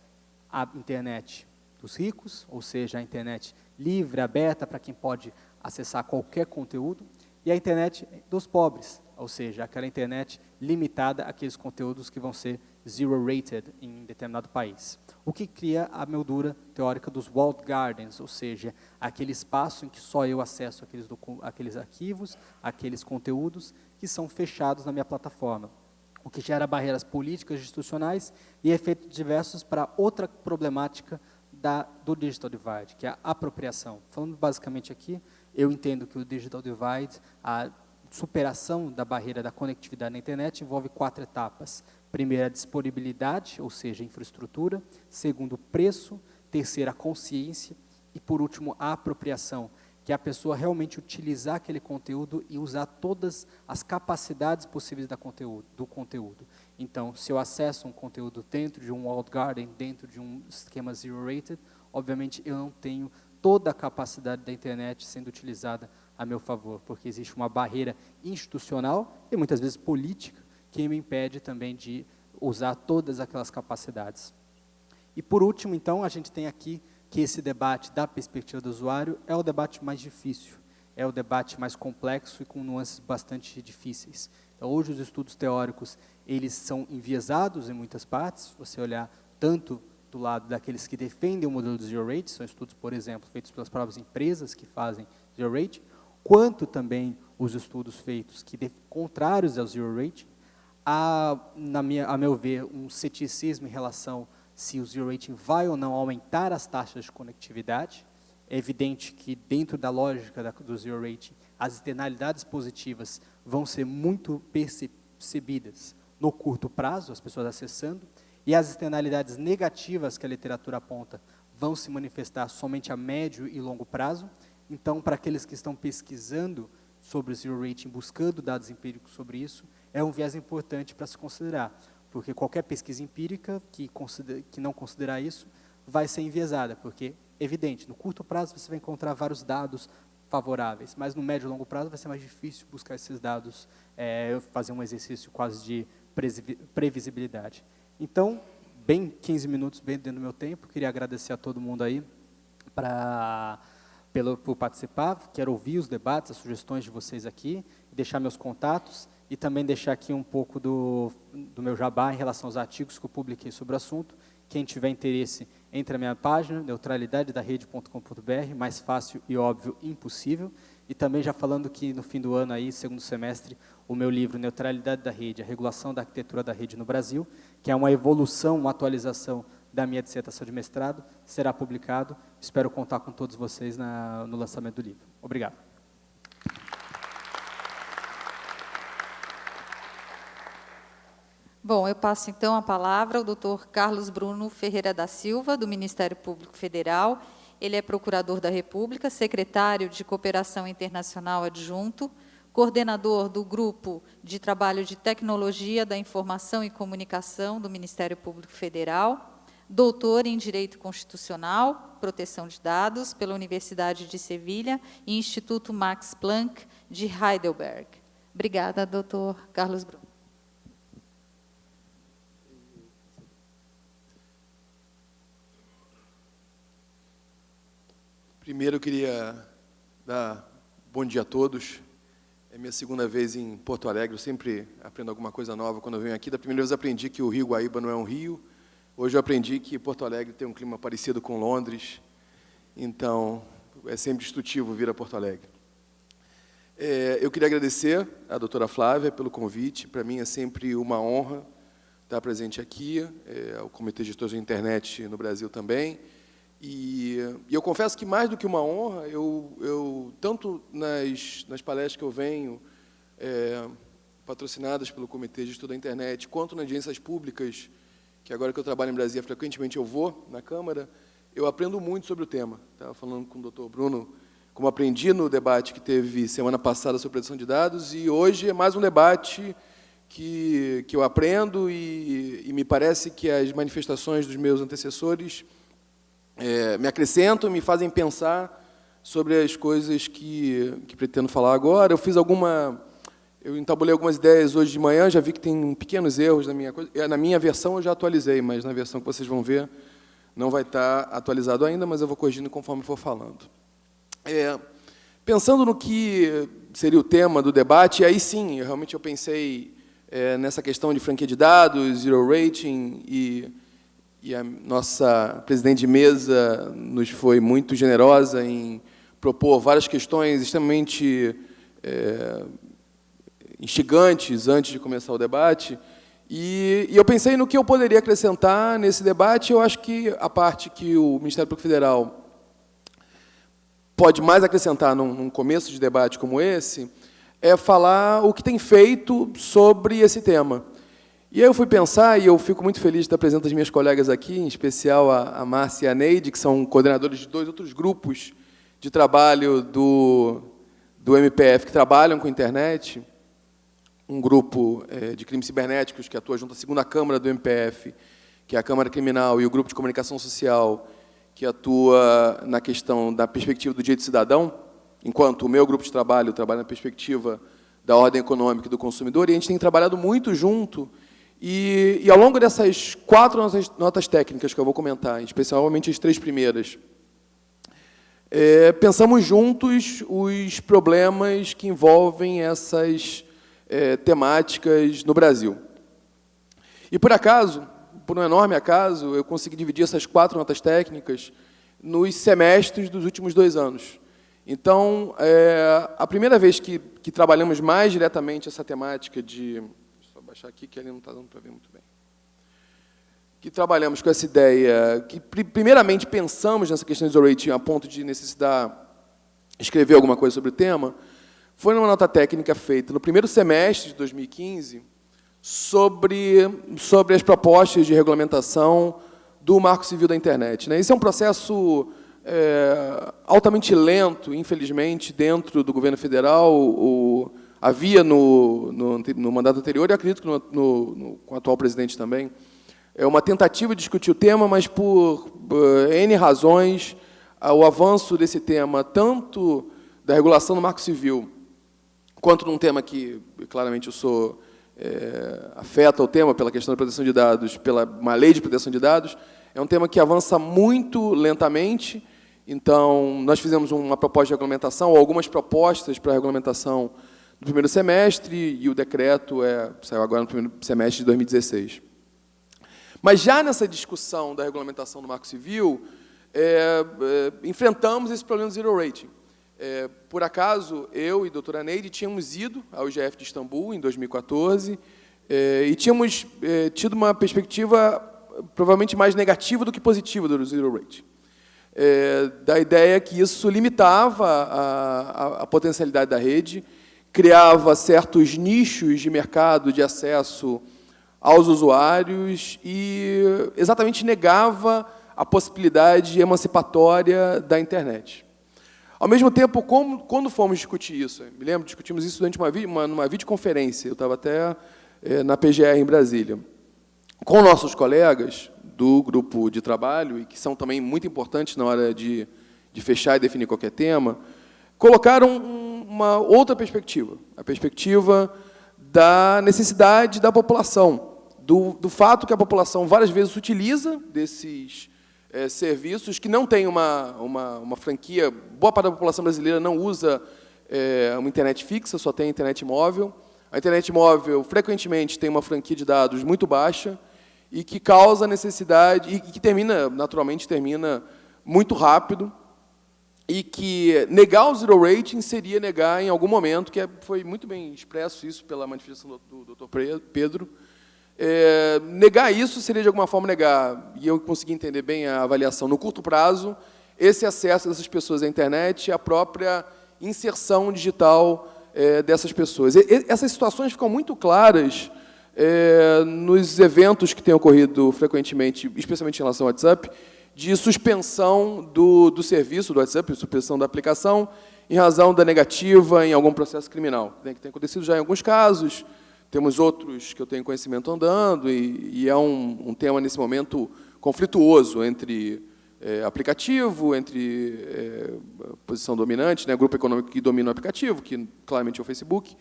a internet dos ricos, ou seja, a internet livre, aberta para quem pode acessar qualquer conteúdo, e a internet dos pobres, ou seja, aquela internet limitada àqueles conteúdos que vão ser zero rated em determinado país. O que cria a meldura teórica dos walled gardens, ou seja, aquele espaço em que só eu acesso aqueles arquivos, aqueles conteúdos que são fechados na minha plataforma, o que gera barreiras políticas, institucionais e efeitos diversos para outra problemática do digital divide, que é a apropriação. Falando basicamente aqui, eu entendo que o digital divide, a superação da barreira da conectividade na internet, envolve 4 etapas. Primeiro, a disponibilidade, ou seja, infraestrutura. Segundo, preço. Terceiro, a consciência. E, por último, a apropriação, que é a pessoa realmente utilizar aquele conteúdo e usar todas as capacidades possíveis do conteúdo. Então, se eu acesso um conteúdo dentro de um walled garden, dentro de um esquema zero rated, obviamente eu não tenho toda a capacidade da internet sendo utilizada a meu favor, porque existe uma barreira institucional e muitas vezes política que me impede também de usar todas aquelas capacidades. E por último, então, a gente tem aqui que esse debate da perspectiva do usuário é o debate mais difícil, é o debate mais complexo e com nuances bastante difíceis. Então, Então, hoje, os estudos teóricos, eles são enviesados em muitas partes, se você olhar tanto do lado daqueles que defendem o modelo do Zero Rate, são estudos, por exemplo, feitos pelas próprias empresas que fazem Zero Rate, quanto também os estudos feitos contrários ao Zero Rate, há, a meu ver, um ceticismo em relação se o Zero Rating vai ou não aumentar as taxas de conectividade. É evidente que, dentro da lógica do Zero Rating, as externalidades positivas vão ser muito percebidas no curto prazo, as pessoas acessando, e as externalidades negativas que a literatura aponta vão se manifestar somente a médio e longo prazo. Então, para aqueles que estão pesquisando sobre o Zero Rating, buscando dados empíricos sobre isso, é um viés importante para se considerar, porque qualquer pesquisa empírica que não considerar isso vai ser enviesada, porque, evidente, no curto prazo você vai encontrar vários dados favoráveis, mas no médio e longo prazo vai ser mais difícil buscar esses dados, fazer um exercício quase de previsibilidade. Então, bem 15 minutos, bem dentro do meu tempo, queria agradecer a todo mundo aí por participar, quero ouvir os debates, as sugestões de vocês aqui, deixar meus contatos e também deixar aqui um pouco do meu jabá em relação aos artigos que eu publiquei sobre o assunto. Quem tiver interesse, entre na minha página, neutralidadedarede.com.br, mais fácil e óbvio, impossível. E também já falando que no fim do ano, aí, segundo semestre, o meu livro Neutralidade da Rede, a regulação da arquitetura da rede no Brasil, que é uma evolução, uma atualização da minha dissertação de mestrado, será publicado. Espero contar com todos vocês no lançamento do livro. Obrigado. Bom, eu passo então a palavra ao Dr. Carlos Bruno Ferreira da Silva, do Ministério Público Federal. Ele é procurador da República, secretário de Cooperação Internacional adjunto, coordenador do Grupo de Trabalho de Tecnologia da Informação e Comunicação do Ministério Público Federal, doutor em Direito Constitucional, Proteção de Dados, pela Universidade de Sevilha e Instituto Max Planck, de Heidelberg. Obrigada, doutor Carlos Bruno. Primeiro, eu queria dar bom dia a todos. É minha segunda vez em Porto Alegre, eu sempre aprendo alguma coisa nova quando eu venho aqui. Da primeira vez eu aprendi que o Rio Guaíba não é um rio. Hoje eu aprendi que Porto Alegre tem um clima parecido com Londres. Então, é sempre instrutivo vir a Porto Alegre. Eu queria agradecer à doutora Flávia pelo convite. Para mim é sempre uma honra estar presente aqui, ao Comitê de Gestores da Internet no Brasil também. E eu confesso que, mais do que uma honra, eu tanto nas palestras que eu venho, patrocinadas pelo Comitê de Estudo da Internet, quanto nas audiências públicas, que agora que eu trabalho em Brasília, frequentemente eu vou na Câmara, eu aprendo muito sobre o tema. Estava falando com o doutor Bruno, como aprendi no debate que teve semana passada sobre proteção de dados, e hoje é mais um debate que eu aprendo, e me parece que as manifestações dos meus antecessores me acrescentam, me fazem pensar sobre as coisas que pretendo falar agora. Eu entabulei algumas ideias hoje de manhã, já vi que tem pequenos erros na minha versão, eu já atualizei, mas na versão que vocês vão ver não vai estar atualizado ainda, mas eu vou corrigindo conforme for falando. Pensando no que seria o tema do debate, aí sim, realmente eu pensei nessa questão de franquia de dados, Zero Rating, e a nossa presidente de mesa nos foi muito generosa em propor várias questões extremamente instigantes antes de começar o debate. E eu pensei no que eu poderia acrescentar nesse debate. Eu acho que a parte que o Ministério Público Federal pode mais acrescentar num começo de debate como esse é falar o que tem feito sobre esse tema. E aí eu fui pensar, e eu fico muito feliz de estar presente as minhas colegas aqui, em especial a Márcia e a Neide, que são coordenadores de 2 outros grupos de trabalho do MPF que trabalham com internet, um grupo de crimes cibernéticos que atua junto à segunda Câmara do MPF, que é a Câmara Criminal, e o grupo de comunicação social, que atua na questão da perspectiva do direito cidadão, enquanto o meu grupo de trabalho trabalha na perspectiva da ordem econômica e do consumidor, e a gente tem trabalhado muito junto. E ao longo dessas 4 notas técnicas que eu vou comentar, especialmente as 3 primeiras, pensamos juntos os problemas que envolvem essas temáticas no Brasil. E, por acaso, por um enorme acaso, eu consegui dividir essas 4 notas técnicas nos semestres dos últimos 2 anos. Então, a primeira vez que trabalhamos mais diretamente essa temática de... Deixa eu só baixar aqui, que ali não está dando para ver muito bem. Que trabalhamos com essa ideia, que primeiramente pensamos nessa questão de zero rating a ponto de necessitar escrever alguma coisa sobre o tema, foi numa nota técnica feita no primeiro semestre de 2015 sobre as propostas de regulamentação do Marco Civil da Internet. Esse é um processo altamente lento, infelizmente, dentro do governo federal. Havia no mandato anterior, e acredito que com o atual presidente também, uma tentativa de discutir o tema, mas por N razões, o avanço desse tema, tanto da regulação do Marco Civil, quanto num tema que, claramente, afeta o tema pela questão da proteção de dados, pela uma lei de proteção de dados, é um tema que avança muito lentamente. Então, nós fizemos uma proposta de regulamentação, ou algumas propostas para a regulamentação no primeiro semestre, e o decreto saiu agora no primeiro semestre de 2016. Mas já nessa discussão da regulamentação do Marco Civil, enfrentamos esse problema do zero rating. Por acaso, eu e a doutora Neide tínhamos ido ao IGF de Istambul, em 2014, e tínhamos tido uma perspectiva provavelmente mais negativa do que positiva do zero rating. Da ideia que isso limitava a potencialidade da rede, criava certos nichos de mercado de acesso aos usuários e exatamente negava a possibilidade emancipatória da internet. Ao mesmo tempo, quando fomos discutir isso, me lembro, discutimos isso durante numa videoconferência, eu estava até na PGR em Brasília, com nossos colegas do grupo de trabalho, e que são também muito importantes na hora de fechar e definir qualquer tema, colocaram uma outra perspectiva, a perspectiva da necessidade da população, do fato que a população várias vezes utiliza desses serviços que não têm uma franquia. Boa parte da população brasileira não usa uma internet fixa, só tem internet móvel. A internet móvel, frequentemente, tem uma franquia de dados muito baixa e que causa necessidade, e que naturalmente termina muito rápido, e que negar o zero rating seria negar, em algum momento, que foi muito bem expresso isso pela manifestação do Dr. Pedro, negar isso seria, de alguma forma, negar, e eu consegui entender bem a avaliação, no curto prazo, esse acesso dessas pessoas à internet, a própria inserção digital dessas pessoas. Essas situações ficam muito claras nos eventos que têm ocorrido frequentemente, especialmente em relação ao WhatsApp, de suspensão do serviço do WhatsApp, suspensão da aplicação, em razão da negativa em algum processo criminal. Que tem acontecido já em alguns casos, temos outros que eu tenho conhecimento andando, e é um tema, nesse momento, conflituoso entre aplicativo, entre posição dominante, grupo econômico que domina o aplicativo, que claramente é o Facebook,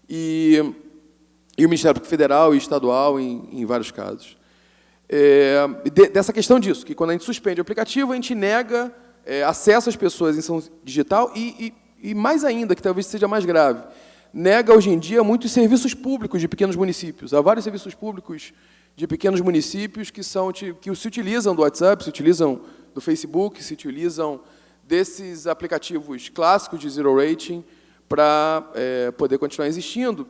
e o Ministério Público Federal e Estadual, em vários casos. Dessa questão disso, que quando a gente suspende o aplicativo, a gente nega acesso às pessoas em inserção digital e mais ainda, que talvez seja mais grave, nega hoje em dia muitos serviços públicos de pequenos municípios. Há vários serviços públicos de pequenos municípios que se utilizam do WhatsApp, se utilizam do Facebook, se utilizam desses aplicativos clássicos de zero rating para poder continuar existindo.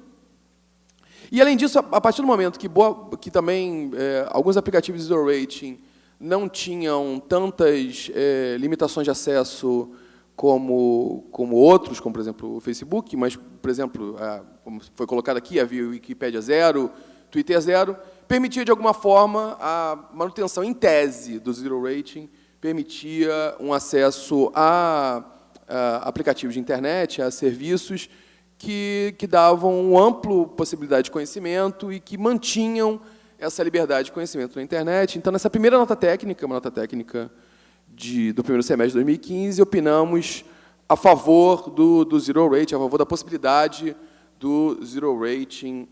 E, além disso, a partir do momento que também alguns aplicativos de zero rating não tinham tantas limitações de acesso como outros, como, por exemplo, o Facebook, mas, por exemplo, como foi colocado aqui, havia Wikipédia 0, Twitter 0, permitia, de alguma forma, a manutenção, em tese, do zero rating, permitia um acesso a aplicativos de internet, a serviços que davam uma ampla possibilidade de conhecimento e que mantinham essa liberdade de conhecimento na internet. Então, nessa primeira nota técnica, uma nota técnica do primeiro semestre de 2015, opinamos a favor do zero rating, a favor da possibilidade do zero rating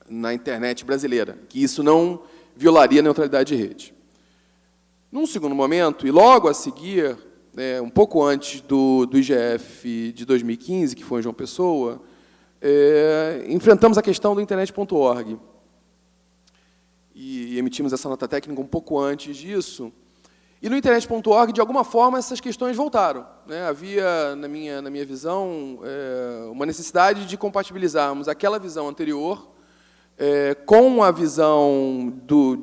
na internet brasileira, que isso não violaria a neutralidade de rede. Num segundo momento, e logo a seguir, um pouco antes do IGF de 2015, que foi em João Pessoa, enfrentamos a questão do internet.org. E emitimos essa nota técnica um pouco antes disso. E no internet.org, de alguma forma, essas questões voltaram, né? Havia, na minha visão, uma necessidade de compatibilizarmos aquela visão anterior com a visão do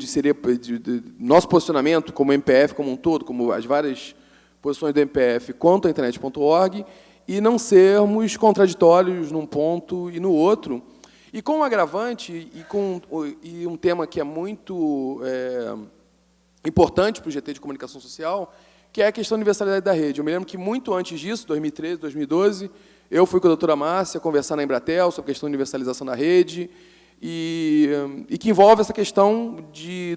nosso posicionamento como MPF como um todo, como as várias posições do MPF quanto ao internet.org, e não sermos contraditórios num ponto e no outro. E com um agravante, e um tema que é muito importante para o GT de Comunicação Social, que é a questão da universalidade da rede. Eu me lembro que, muito antes disso, 2013, 2012, eu fui com a doutora Márcia conversar na Embratel sobre a questão da universalização da rede, e que envolve essa questão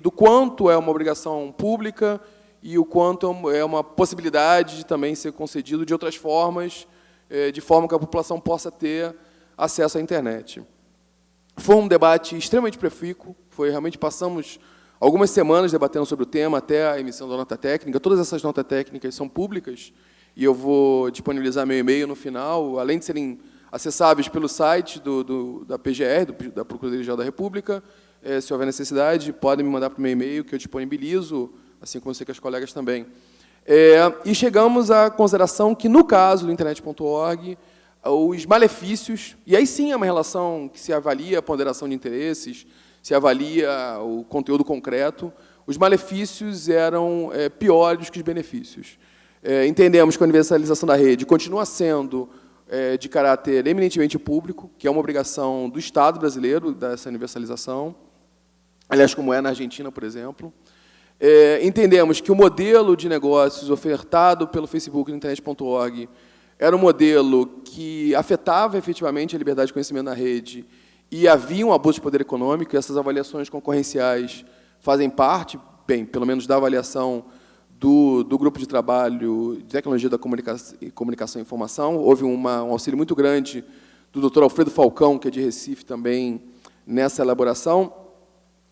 do quanto é uma obrigação pública e o quanto é uma possibilidade de também ser concedido de outras formas, de forma que a população possa ter acesso à internet. Foi um debate extremamente profícuo, realmente passamos algumas semanas debatendo sobre o tema até a emissão da nota técnica. Todas essas notas técnicas são públicas e eu vou disponibilizar meu e-mail no final, além de serem acessáveis pelo site da PGR, da Procuradoria-Geral da República. Se houver necessidade, podem me mandar para o meu e-mail, que eu disponibilizo, assim como eu sei que as colegas também. E chegamos à consideração que, no caso do internet.org, os malefícios, e aí sim é uma relação que se avalia a ponderação de interesses, se avalia o conteúdo concreto, os malefícios eram piores que os benefícios. Entendemos que a universalização da rede continua sendo de caráter eminentemente público, que é uma obrigação do Estado brasileiro, dessa universalização, aliás, como é na Argentina, por exemplo. Entendemos que o modelo de negócios ofertado pelo Facebook no internet.org era um modelo que afetava efetivamente a liberdade de conhecimento na rede e havia um abuso de poder econômico, e essas avaliações concorrenciais fazem parte, pelo menos da avaliação do grupo de trabalho de tecnologia da comunicação e informação. Houve um auxílio muito grande do Dr. Alfredo Falcão, que é de Recife também, nessa elaboração.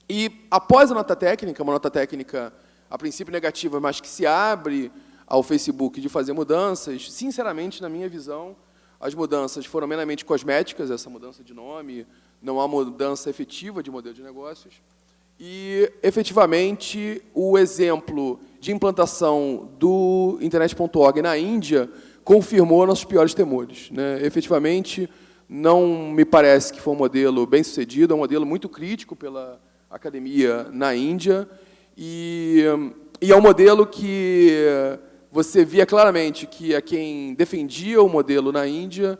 E, após a nota técnica, uma nota técnica, a princípio negativa, mas que se abre ao Facebook de fazer mudanças, sinceramente, na minha visão, as mudanças foram meramente cosméticas, essa mudança de nome, não há mudança efetiva de modelo de negócios. E, efetivamente, o exemplo de implantação do internet.org na Índia confirmou nossos piores temores, né? Efetivamente, não me parece que foi um modelo bem-sucedido, é um modelo muito crítico pela academia na Índia, e é um modelo que você via claramente que quem defendia o modelo na Índia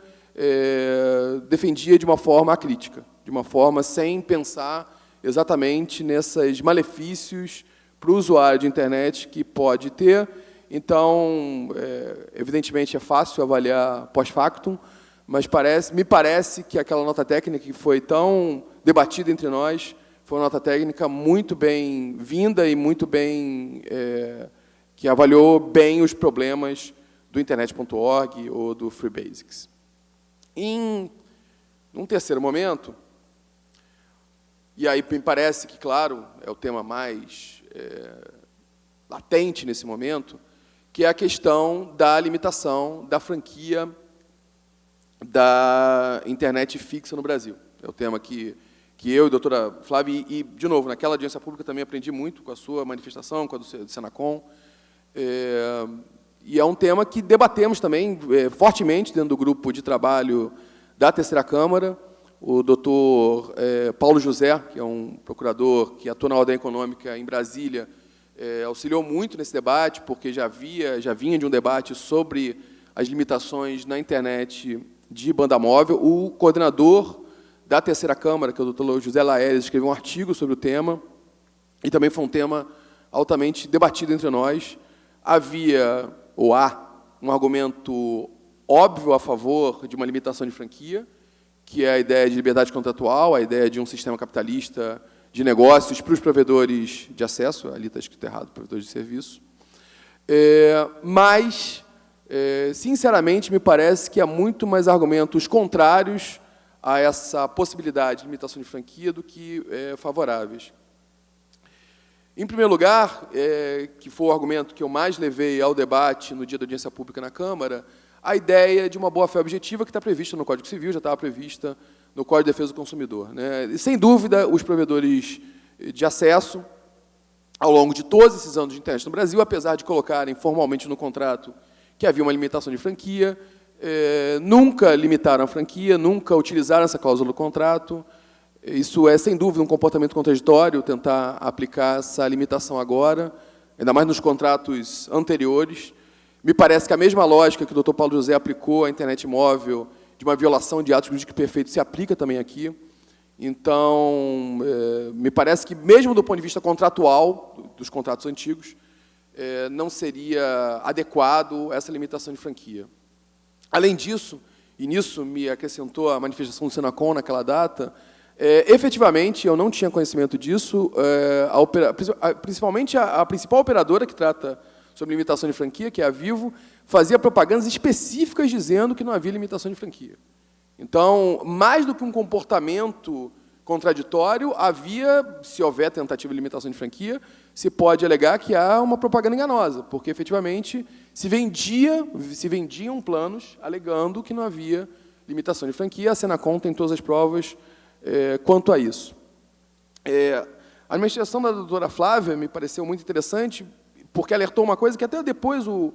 defendia de uma forma acrítica, de uma forma sem pensar exatamente nesses malefícios para o usuário de internet que pode ter. Então, evidentemente, é fácil avaliar pós-factum, mas me parece que aquela nota técnica que foi tão debatida entre nós foi uma nota técnica muito bem-vinda e muito bem... que avaliou bem os problemas do internet.org ou do Free Basics. Num terceiro momento, e aí me parece que, claro, é o tema mais latente nesse momento, que é a questão da limitação da franquia da internet fixa no Brasil. É o tema que eu e a doutora Flávia, e, de novo, naquela audiência pública também aprendi muito com a sua manifestação, com a do Senacom, e é um tema que debatemos também fortemente dentro do grupo de trabalho da Terceira Câmara. O doutor Paulo José, que é um procurador que atua na ordem econômica em Brasília, auxiliou muito nesse debate, porque já vinha de um debate sobre as limitações na internet de banda móvel. O coordenador da Terceira Câmara, que é o doutor José Laérez, escreveu um artigo sobre o tema, e também foi um tema altamente debatido entre nós. Há um argumento óbvio a favor de uma limitação de franquia, que é a ideia de liberdade contratual, a ideia de um sistema capitalista de negócios para os provedores de acesso, ali está escrito errado, provedores de serviço. Mas, sinceramente, me parece que há muito mais argumentos contrários a essa possibilidade de limitação de franquia do que favoráveis. Em primeiro lugar, que foi o argumento que eu mais levei ao debate no dia da audiência pública na Câmara, a ideia de uma boa-fé objetiva que está prevista no Código Civil, já estava prevista no Código de Defesa do Consumidor, né? E, sem dúvida, os provedores de acesso, ao longo de todos esses anos de internet no Brasil, apesar de colocarem formalmente no contrato que havia uma limitação de franquia, nunca limitaram a franquia, nunca utilizaram essa cláusula do contrato. Isso é, sem dúvida, um comportamento contraditório, tentar aplicar essa limitação agora, ainda mais nos contratos anteriores. Me parece que a mesma lógica que o Dr. Paulo José aplicou à internet móvel, de uma violação de atos jurídicos perfeitos, se aplica também aqui. Então, me parece que, mesmo do ponto de vista contratual, dos contratos antigos, não seria adequado essa limitação de franquia. Além disso, e nisso me acrescentou a manifestação do Senacom naquela data, efetivamente, eu não tinha conhecimento disso, principalmente a principal operadora que trata sobre limitação de franquia, que é a Vivo, fazia propagandas específicas dizendo que não havia limitação de franquia. Então, mais do que um comportamento contraditório, havia, se houver tentativa de limitação de franquia, se pode alegar que há uma propaganda enganosa, porque, efetivamente, se vendiam planos alegando que não havia limitação de franquia. A Senacom tem todas as provas quanto a isso. A administração da doutora Flávia me pareceu muito interessante, porque alertou uma coisa que até depois o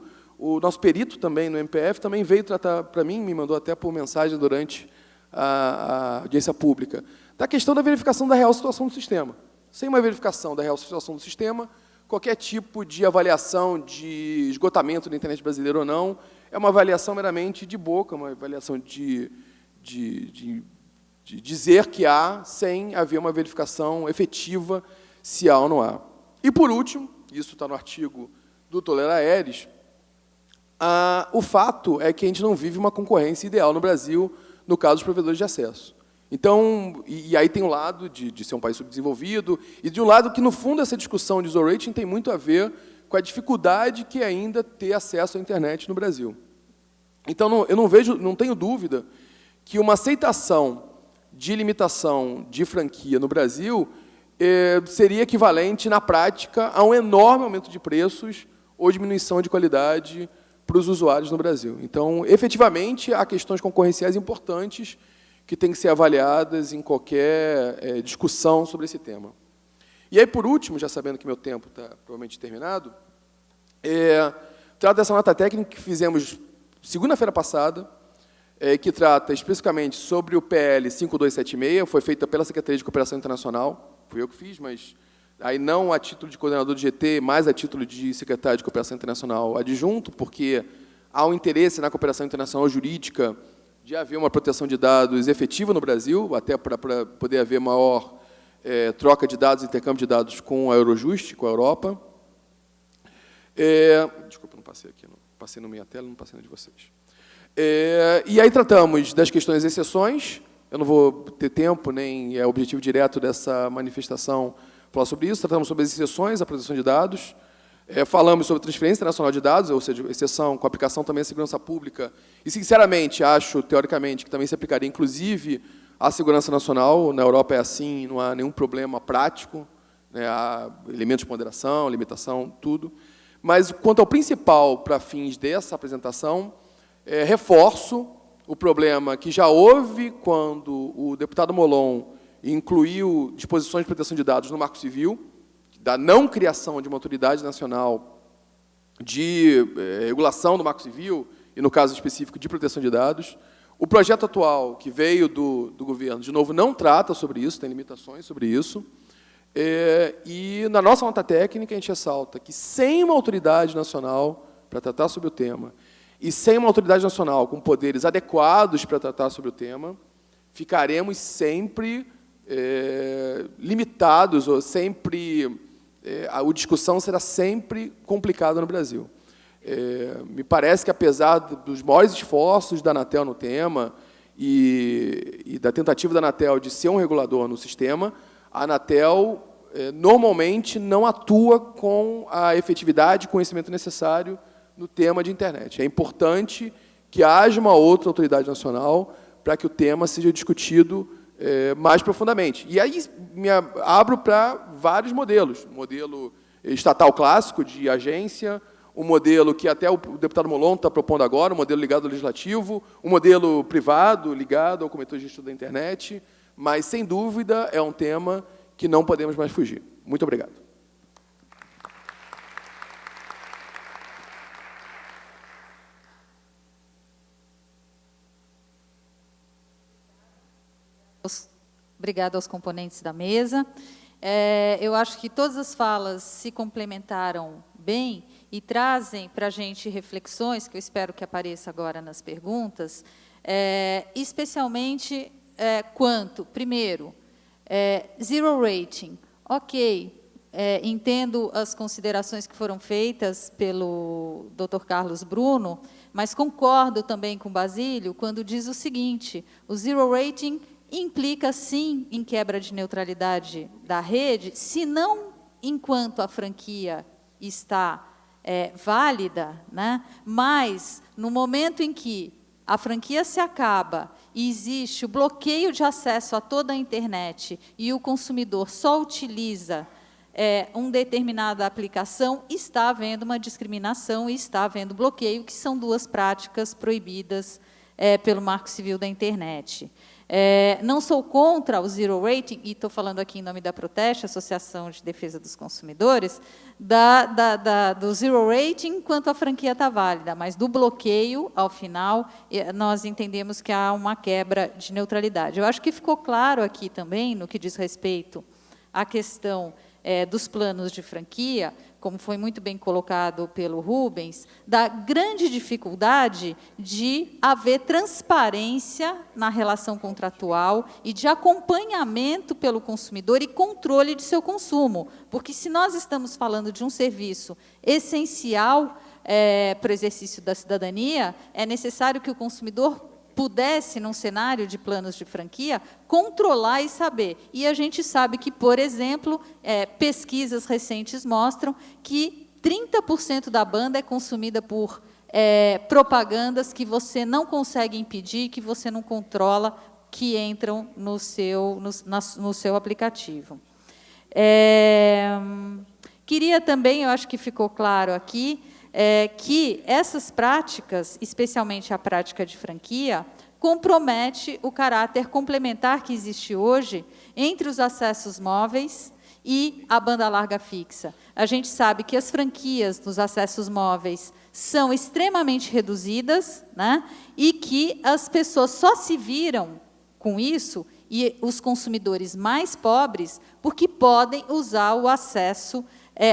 nosso perito também no MPF também veio tratar para mim, me mandou até por mensagem durante a audiência pública, da questão da verificação da real situação do sistema. Sem uma verificação da real situação do sistema, qualquer tipo de avaliação de esgotamento da internet brasileira ou não é uma avaliação meramente de boca, uma avaliação de dizer que há, sem haver uma verificação efetiva se há ou não há. E, por último, isso está no artigo do Tolera Aeres, o fato é que a gente não vive uma concorrência ideal no Brasil, no caso dos provedores de acesso. Então, e aí tem um lado de ser um país subdesenvolvido, e de um lado que, no fundo, essa discussão de zero rating tem muito a ver com a dificuldade que é ainda ter acesso à internet no Brasil. Então, eu não tenho dúvida que uma aceitação de limitação de franquia no Brasil seria equivalente, na prática, a um enorme aumento de preços ou diminuição de qualidade para os usuários no Brasil. Então, efetivamente, há questões concorrenciais importantes que têm que ser avaliadas em qualquer discussão sobre esse tema. E aí, por último, já sabendo que meu tempo está provavelmente terminado, trato dessa nota técnica que fizemos segunda-feira passada, que trata especificamente sobre o PL 5276, foi feita pela Secretaria de Cooperação Internacional, fui eu que fiz, mas aí não a título de coordenador do GT, mas a título de secretário de Cooperação Internacional adjunto, porque há um interesse na cooperação internacional jurídica de haver uma proteção de dados efetiva no Brasil, até para poder haver maior troca de dados, intercâmbio de dados com a Eurojust, com a Europa. Desculpa, não passei aqui, não passei no minha tela, não passei na de vocês. E aí tratamos das questões e exceções. Eu não vou ter tempo, nem é objetivo direto dessa manifestação falar sobre isso. Tratamos sobre as exceções à proteção de dados. Falamos sobre transferência internacional de dados, ou seja, exceção com aplicação também à segurança pública. E, sinceramente, acho, teoricamente, que também se aplicaria, inclusive, à segurança nacional. Na Europa é assim, não há nenhum problema prático, né? Há elementos de ponderação, limitação, tudo. Mas, quanto ao principal, para fins dessa apresentação, reforço o problema que já houve quando o deputado Molon incluiu disposições de proteção de dados no Marco Civil, da não criação de uma autoridade nacional de regulação do Marco Civil, e, no caso específico, de proteção de dados. O projeto atual, que veio do governo, de novo, não trata sobre isso, tem limitações sobre isso. E, na nossa nota técnica, a gente ressalta que, sem uma autoridade nacional para tratar sobre o tema, e sem uma autoridade nacional com poderes adequados para tratar sobre o tema, ficaremos sempre limitados, ou sempre a discussão será sempre complicada no Brasil. Me parece que, apesar dos maiores esforços da Anatel no tema e da tentativa da Anatel de ser um regulador no sistema, a Anatel normalmente não atua com a efetividade e conhecimento necessário no tema de internet. É importante que haja uma outra autoridade nacional para que o tema seja discutido mais profundamente. E aí me abro para vários modelos. Modelo estatal clássico de agência, o modelo que até o deputado Molon está propondo agora, o modelo ligado ao legislativo, o modelo privado ligado ao Comitê de Gestão da Internet, mas, sem dúvida, é um tema que não podemos mais fugir. Muito obrigado. Obrigada aos componentes da mesa. Eu acho que todas as falas se complementaram bem e trazem para a gente reflexões, que eu espero que apareça agora nas perguntas, especialmente quanto, primeiro, zero rating. Ok, entendo as considerações que foram feitas pelo Dr. Carlos Bruno, mas concordo também com o Basílio quando diz o seguinte: o zero rating implica, sim, em quebra de neutralidade da rede, se não enquanto a franquia está válida, né? Mas, no momento em que a franquia se acaba e existe o bloqueio de acesso a toda a internet e o consumidor só utiliza uma determinada aplicação, está havendo uma discriminação e está havendo bloqueio, que são duas práticas proibidas pelo Marco Civil da Internet. Não sou contra o zero rating, e estou falando aqui em nome da Proteste, Associação de Defesa dos Consumidores, do zero rating enquanto a franquia está válida, mas do bloqueio, ao final, nós entendemos que há uma quebra de neutralidade. Eu acho que ficou claro aqui também, no que diz respeito à questão dos planos de franquia, como foi muito bem colocado pelo Rubens, da grande dificuldade de haver transparência na relação contratual e de acompanhamento pelo consumidor e controle de seu consumo. Porque, se nós estamos falando de um serviço essencial para o exercício da cidadania, é necessário que o consumidor pudesse, num cenário de planos de franquia, controlar e saber. E a gente sabe que, por exemplo, pesquisas recentes mostram que 30% da banda é consumida por propagandas que você não consegue impedir, que você não controla, que entram no seu aplicativo. Queria também, eu acho que ficou claro aqui, que essas práticas, especialmente a prática de franquia, compromete o caráter complementar que existe hoje entre os acessos móveis e a banda larga fixa. A gente sabe que as franquias dos acessos móveis são extremamente reduzidas, né, e que as pessoas só se viram com isso, e os consumidores mais pobres, porque podem usar o acesso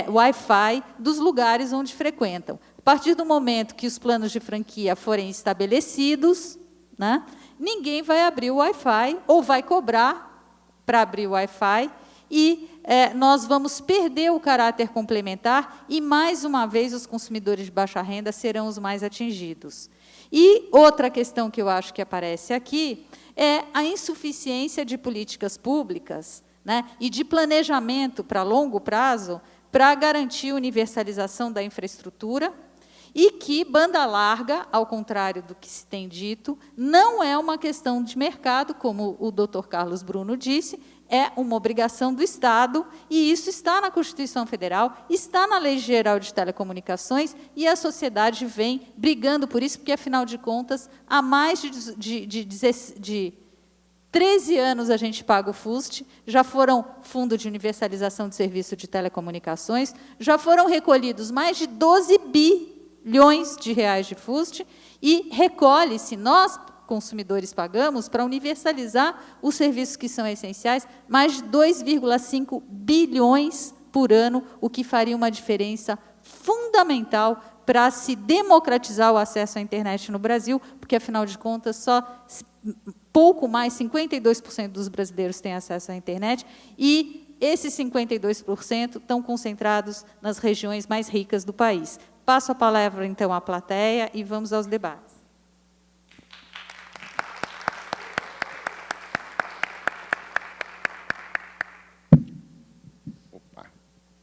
Wi-Fi dos lugares onde frequentam. A partir do momento que os planos de franquia forem estabelecidos, né, ninguém vai abrir o Wi-Fi ou vai cobrar para abrir o Wi-Fi e nós vamos perder o caráter complementar e, mais uma vez, os consumidores de baixa renda serão os mais atingidos. E outra questão que eu acho que aparece aqui é a insuficiência de políticas públicas, né, e de planejamento para longo prazo para garantir a universalização da infraestrutura, e que banda larga, ao contrário do que se tem dito, não é uma questão de mercado, como o Dr. Carlos Bruno disse, é uma obrigação do Estado, e isso está na Constituição Federal, está na Lei Geral de Telecomunicações, e a sociedade vem brigando por isso, porque, afinal de contas, há mais de 13 anos a gente paga o FUST, já foram Fundo de Universalização de Serviço de Telecomunicações, já foram recolhidos mais de 12 bilhões de reais de FUST, e recolhe-se, nós, consumidores, pagamos, para universalizar os serviços que são essenciais, mais de 2,5 bilhões por ano, o que faria uma diferença fundamental para se democratizar o acesso à internet no Brasil, porque, afinal de contas, só pouco mais, 52% dos brasileiros têm acesso à internet, e esses 52% estão concentrados nas regiões mais ricas do país. Passo a palavra, então, à plateia e vamos aos debates. Opa.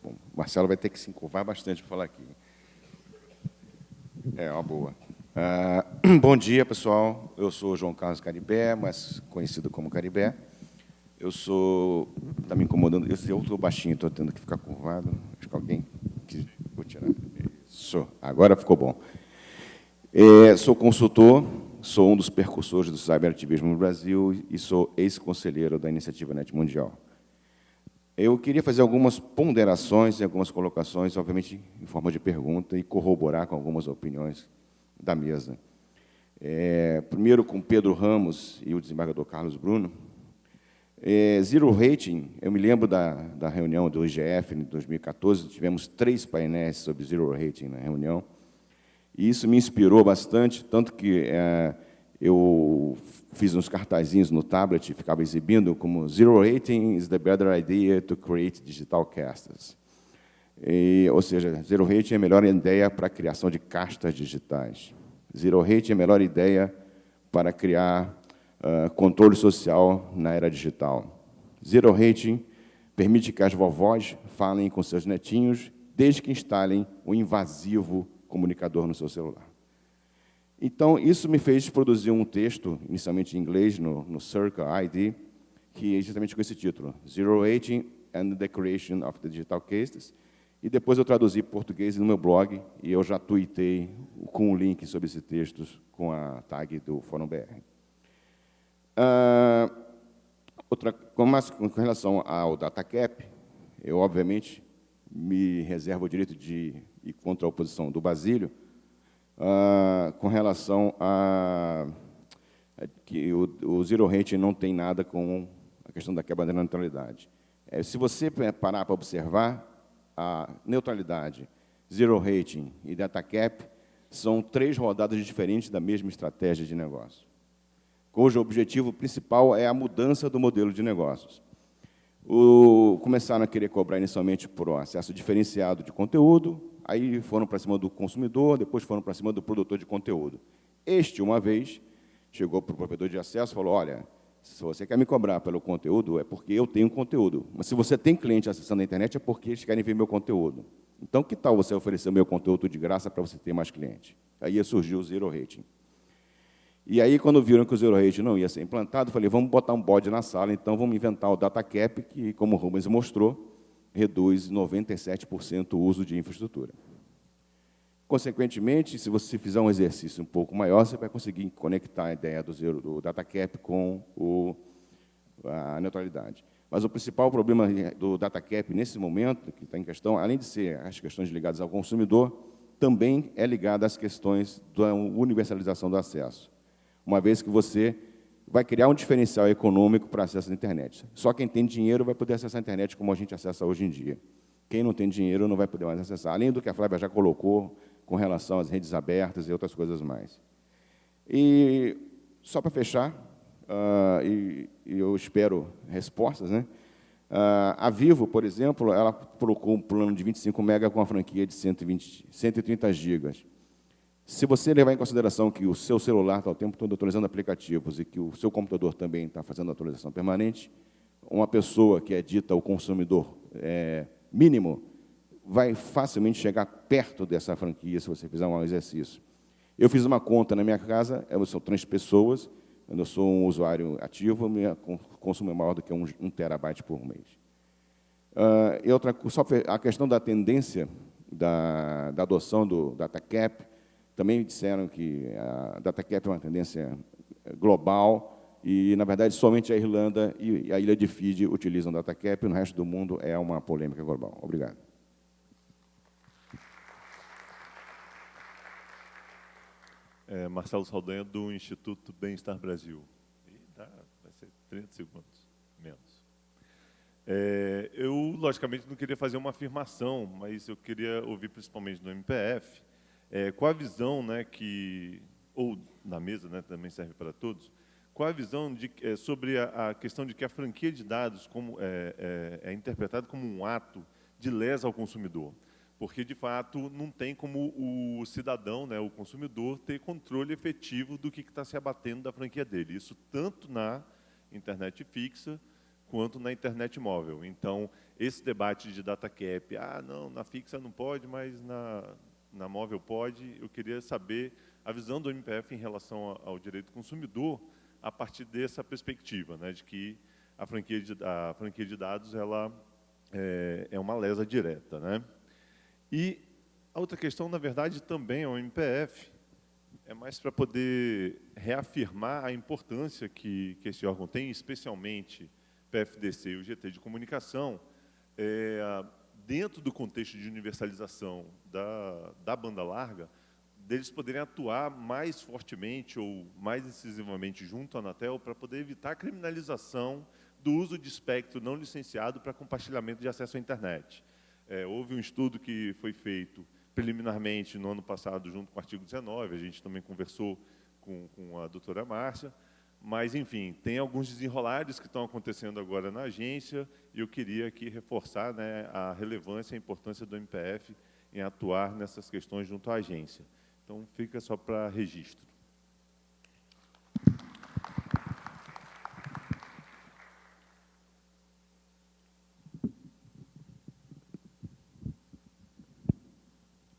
Bom, o Marcelo vai ter que se encurvar bastante para falar aqui. É uma boa. Bom dia, pessoal. Eu sou João Carlos Caribé, mais conhecido como Caribé. Eu sou... Está me incomodando. Eu estou baixinho, estou tendo que ficar curvado. Acho que alguém... Vou tirar. Isso. Isso, agora ficou bom. Sou consultor, sou um dos percursores do cyberativismo no Brasil e sou ex-conselheiro da Iniciativa Net Mundial. Eu queria fazer algumas ponderações e algumas colocações, obviamente, em forma de pergunta, e corroborar com algumas opiniões da mesa. Primeiro, com Pedro Ramos e o desembargador Carlos Bruno. Zero Rating, eu me lembro da reunião do IGF em 2014, tivemos 3 painéis sobre Zero Rating na reunião, e isso me inspirou bastante, tanto que eu fiz uns cartazinhos no tablet e ficava exibindo como Zero Rating is the better idea to create digital castas. Ou seja, Zero Rating é a melhor ideia para a criação de castas digitais. Zero Rating é a melhor ideia para criar controle social na era digital. Zero Rating permite que as vovós falem com seus netinhos desde que instalem o invasivo comunicador no seu celular. Então, isso me fez produzir um texto, inicialmente em inglês, no Circle ID, que é justamente com esse título, Zero Rating and the Creation of the Digital Cases, e depois eu traduzi para português no meu blog, e eu já tuitei com um link sobre esse texto com a tag do Fórum BR. Com relação ao DataCap, eu, obviamente, me reservo o direito de ir contra a oposição do Basílio, com relação a que o Zero Rating não tem nada com a questão da quebra da neutralidade. Se você parar para observar, a neutralidade, Zero Rating e DataCap são 3 rodadas diferentes da mesma estratégia de negócio, cujo objetivo principal é a mudança do modelo de negócios. Começaram a querer cobrar inicialmente por um acesso diferenciado de conteúdo, aí foram para cima do consumidor, depois foram para cima do produtor de conteúdo. Uma vez, chegou para o provedor de acesso e falou, olha, se você quer me cobrar pelo conteúdo, é porque eu tenho conteúdo. Mas se você tem cliente acessando a internet, é porque eles querem ver meu conteúdo. Então, que tal você oferecer o meu conteúdo de graça para você ter mais cliente? Aí surgiu o Zero Rating. E aí, quando viram que o Zero Rating não ia ser implantado, falei, vamos botar um bode na sala, então vamos inventar o DataCap, que, como o Rubens mostrou, reduz 97% o uso de infraestrutura. Consequentemente, se você fizer um exercício um pouco maior, você vai conseguir conectar a ideia do DataCap com a neutralidade. Mas o principal problema do DataCap, nesse momento, que está em questão, além de ser as questões ligadas ao consumidor, também é ligada às questões da universalização do acesso, uma vez que você vai criar um diferencial econômico para acesso à internet. Só quem tem dinheiro vai poder acessar a internet como a gente acessa hoje em dia. Quem não tem dinheiro não vai poder mais acessar, além do que a Flávia já colocou com relação às redes abertas e outras coisas mais. E, só para fechar, e eu espero respostas, né? A Vivo, por exemplo, ela colocou um plano de 25 MB com a franquia de 130 GB. Se você levar em consideração que o seu celular está o tempo todo atualizando aplicativos e que o seu computador também está fazendo atualização permanente, uma pessoa que é dita o consumidor mínimo vai facilmente chegar perto dessa franquia se você fizer um exercício. Eu fiz uma conta na minha casa, são 3 pessoas, eu sou um usuário ativo, meu consumo é maior do que 1 terabyte por mês. E só a questão da tendência da adoção do DataCap, também disseram que a DataCap é uma tendência global e, na verdade, somente a Irlanda e a ilha de Fiji utilizam DataCap, e no resto do mundo é uma polêmica global. Obrigado. Marcelo Saldanha, do Instituto Bem-Estar Brasil. Vai ser 30 segundos, menos. Eu, logicamente, não queria fazer uma afirmação, mas eu queria ouvir, principalmente no MPF, qual a visão, né, ou na mesa, né, também serve para todos, qual a visão sobre a questão de que a franquia de dados é interpretada como um ato de lesa ao consumidor. Porque, de fato, não tem como o cidadão, né, o consumidor, ter controle efetivo do que está se abatendo da franquia dele. Isso tanto na internet fixa quanto na internet móvel. Então, esse debate de DataCap, não, na fixa não pode, mas na móvel pode, eu queria saber a visão do MPF em relação ao direito do consumidor a partir dessa perspectiva, né, de que a franquia de dados ela é uma lesa direta, né? E A outra questão, na verdade, também é o MPF, é mais para poder reafirmar a importância que esse órgão tem, especialmente PFDC e o GT de comunicação, dentro do contexto de universalização da banda larga, deles poderem atuar mais fortemente ou mais incisivamente junto à Anatel para poder evitar a criminalização do uso de espectro não licenciado para compartilhamento de acesso à internet. Houve um estudo que foi feito preliminarmente no ano passado, junto com o artigo 19, a gente também conversou com a doutora Márcia, mas, enfim, tem alguns desenrolares que estão acontecendo agora na agência, e eu queria aqui reforçar, né, a relevância e a importância do MPF em atuar nessas questões junto à agência. Então, fica só para registro.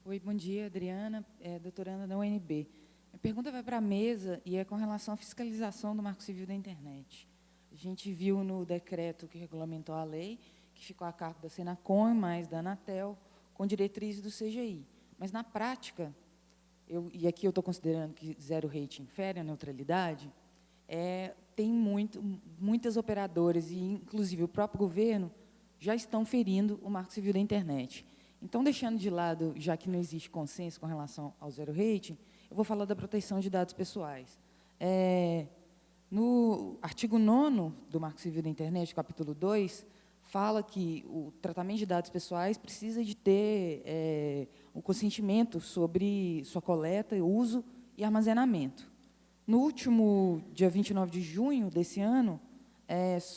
Oi, bom dia, Adriana, doutoranda da UNB. Minha pergunta vai para a mesa e é com relação à fiscalização do Marco Civil da Internet. A gente viu no decreto que regulamentou a lei, que ficou a cargo da Senacom, mais da Anatel, com diretrizes do CGI. Mas, na prática, e aqui eu estou considerando que zero rating fere a neutralidade, tem muitas operadoras, e inclusive o próprio governo, já estão ferindo o Marco Civil da Internet. Então, deixando de lado, já que não existe consenso com relação ao zero rating, eu vou falar da proteção de dados pessoais. No artigo 9º do Marco Civil da Internet, capítulo 2, fala que o tratamento de dados pessoais precisa de ter um consentimento sobre sua coleta, uso e armazenamento. No último dia 29 de junho desse ano,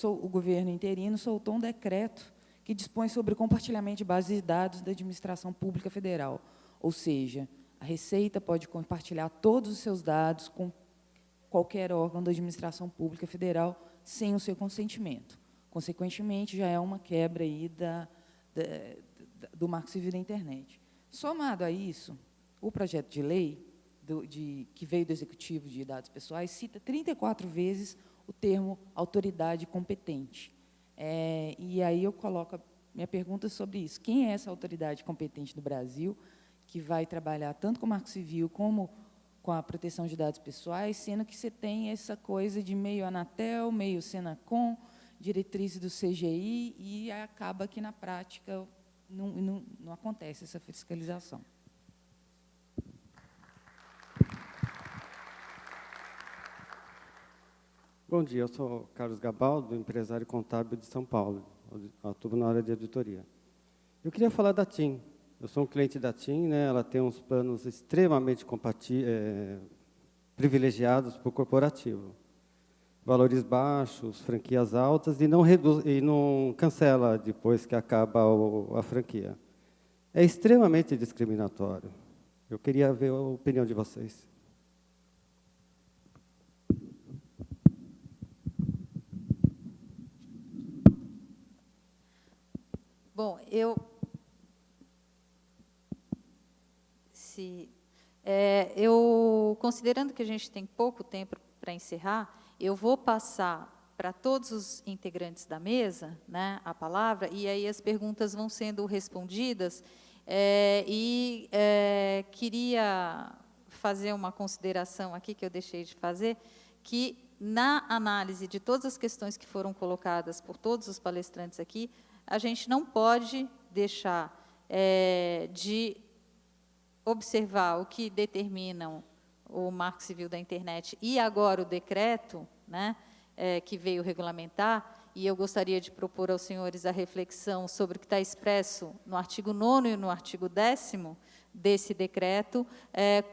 o governo interino soltou um decreto que dispõe sobre o compartilhamento de bases de dados da administração pública federal. Ou seja, a Receita pode compartilhar todos os seus dados com qualquer órgão da administração pública federal sem o seu consentimento. Consequentemente, já é uma quebra aí do Marco Civil da Internet. Somado a isso, o projeto de lei que veio do Executivo de Dados Pessoais cita 34 vezes o termo autoridade competente. E aí eu coloco a minha pergunta sobre isso. Quem é essa autoridade competente do Brasil que vai trabalhar tanto com o Marco Civil como com a proteção de dados pessoais, sendo que você tem essa coisa de meio Anatel, meio Senacom, diretrizes do CGI, e acaba que, na prática, não acontece essa fiscalização. Bom dia, eu sou Carlos Gabaldo, empresário contábil de São Paulo, atuo na área de auditoria. Eu queria falar da TIM. Eu sou um cliente da TIM, né? Ela tem uns planos extremamente privilegiados para o corporativo. Valores baixos, franquias altas, e não cancela depois que acaba a franquia. É extremamente discriminatório. Eu queria ver a opinião de vocês. Bom, considerando que a gente tem pouco tempo para encerrar, eu vou passar para todos os integrantes da mesa, né, a palavra, e aí as perguntas vão sendo respondidas, queria fazer uma consideração aqui, que eu deixei de fazer, que, na análise de todas as questões que foram colocadas por todos os palestrantes aqui, a gente não pode deixar de observar o que determinam o Marco Civil da Internet e agora o decreto, né, que veio regulamentar, e eu gostaria de propor aos senhores a reflexão sobre o que está expresso no artigo 9º e no artigo 10º desse decreto,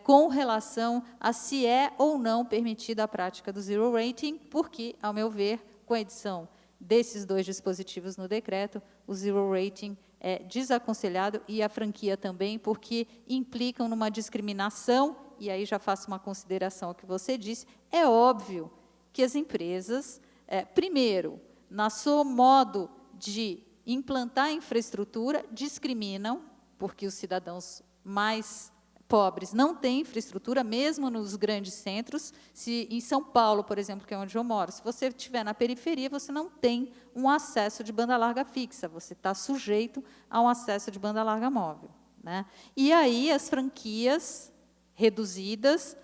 com relação a se é ou não permitida a prática do zero rating, porque, ao meu ver, com a edição desses dois dispositivos no decreto, o zero rating é desaconselhado, e a franquia também, porque implicam numa discriminação, e aí já faço uma consideração ao que você disse. É óbvio que as empresas, primeiro, no seu modo de implantar a infraestrutura, discriminam, porque os cidadãos mais pobres não têm infraestrutura, mesmo nos grandes centros. Se em São Paulo, por exemplo, que é onde eu moro, se você estiver na periferia, você não tem um acesso de banda larga fixa, você está sujeito a um acesso de banda larga móvel, né? E aí as franquias reduzidas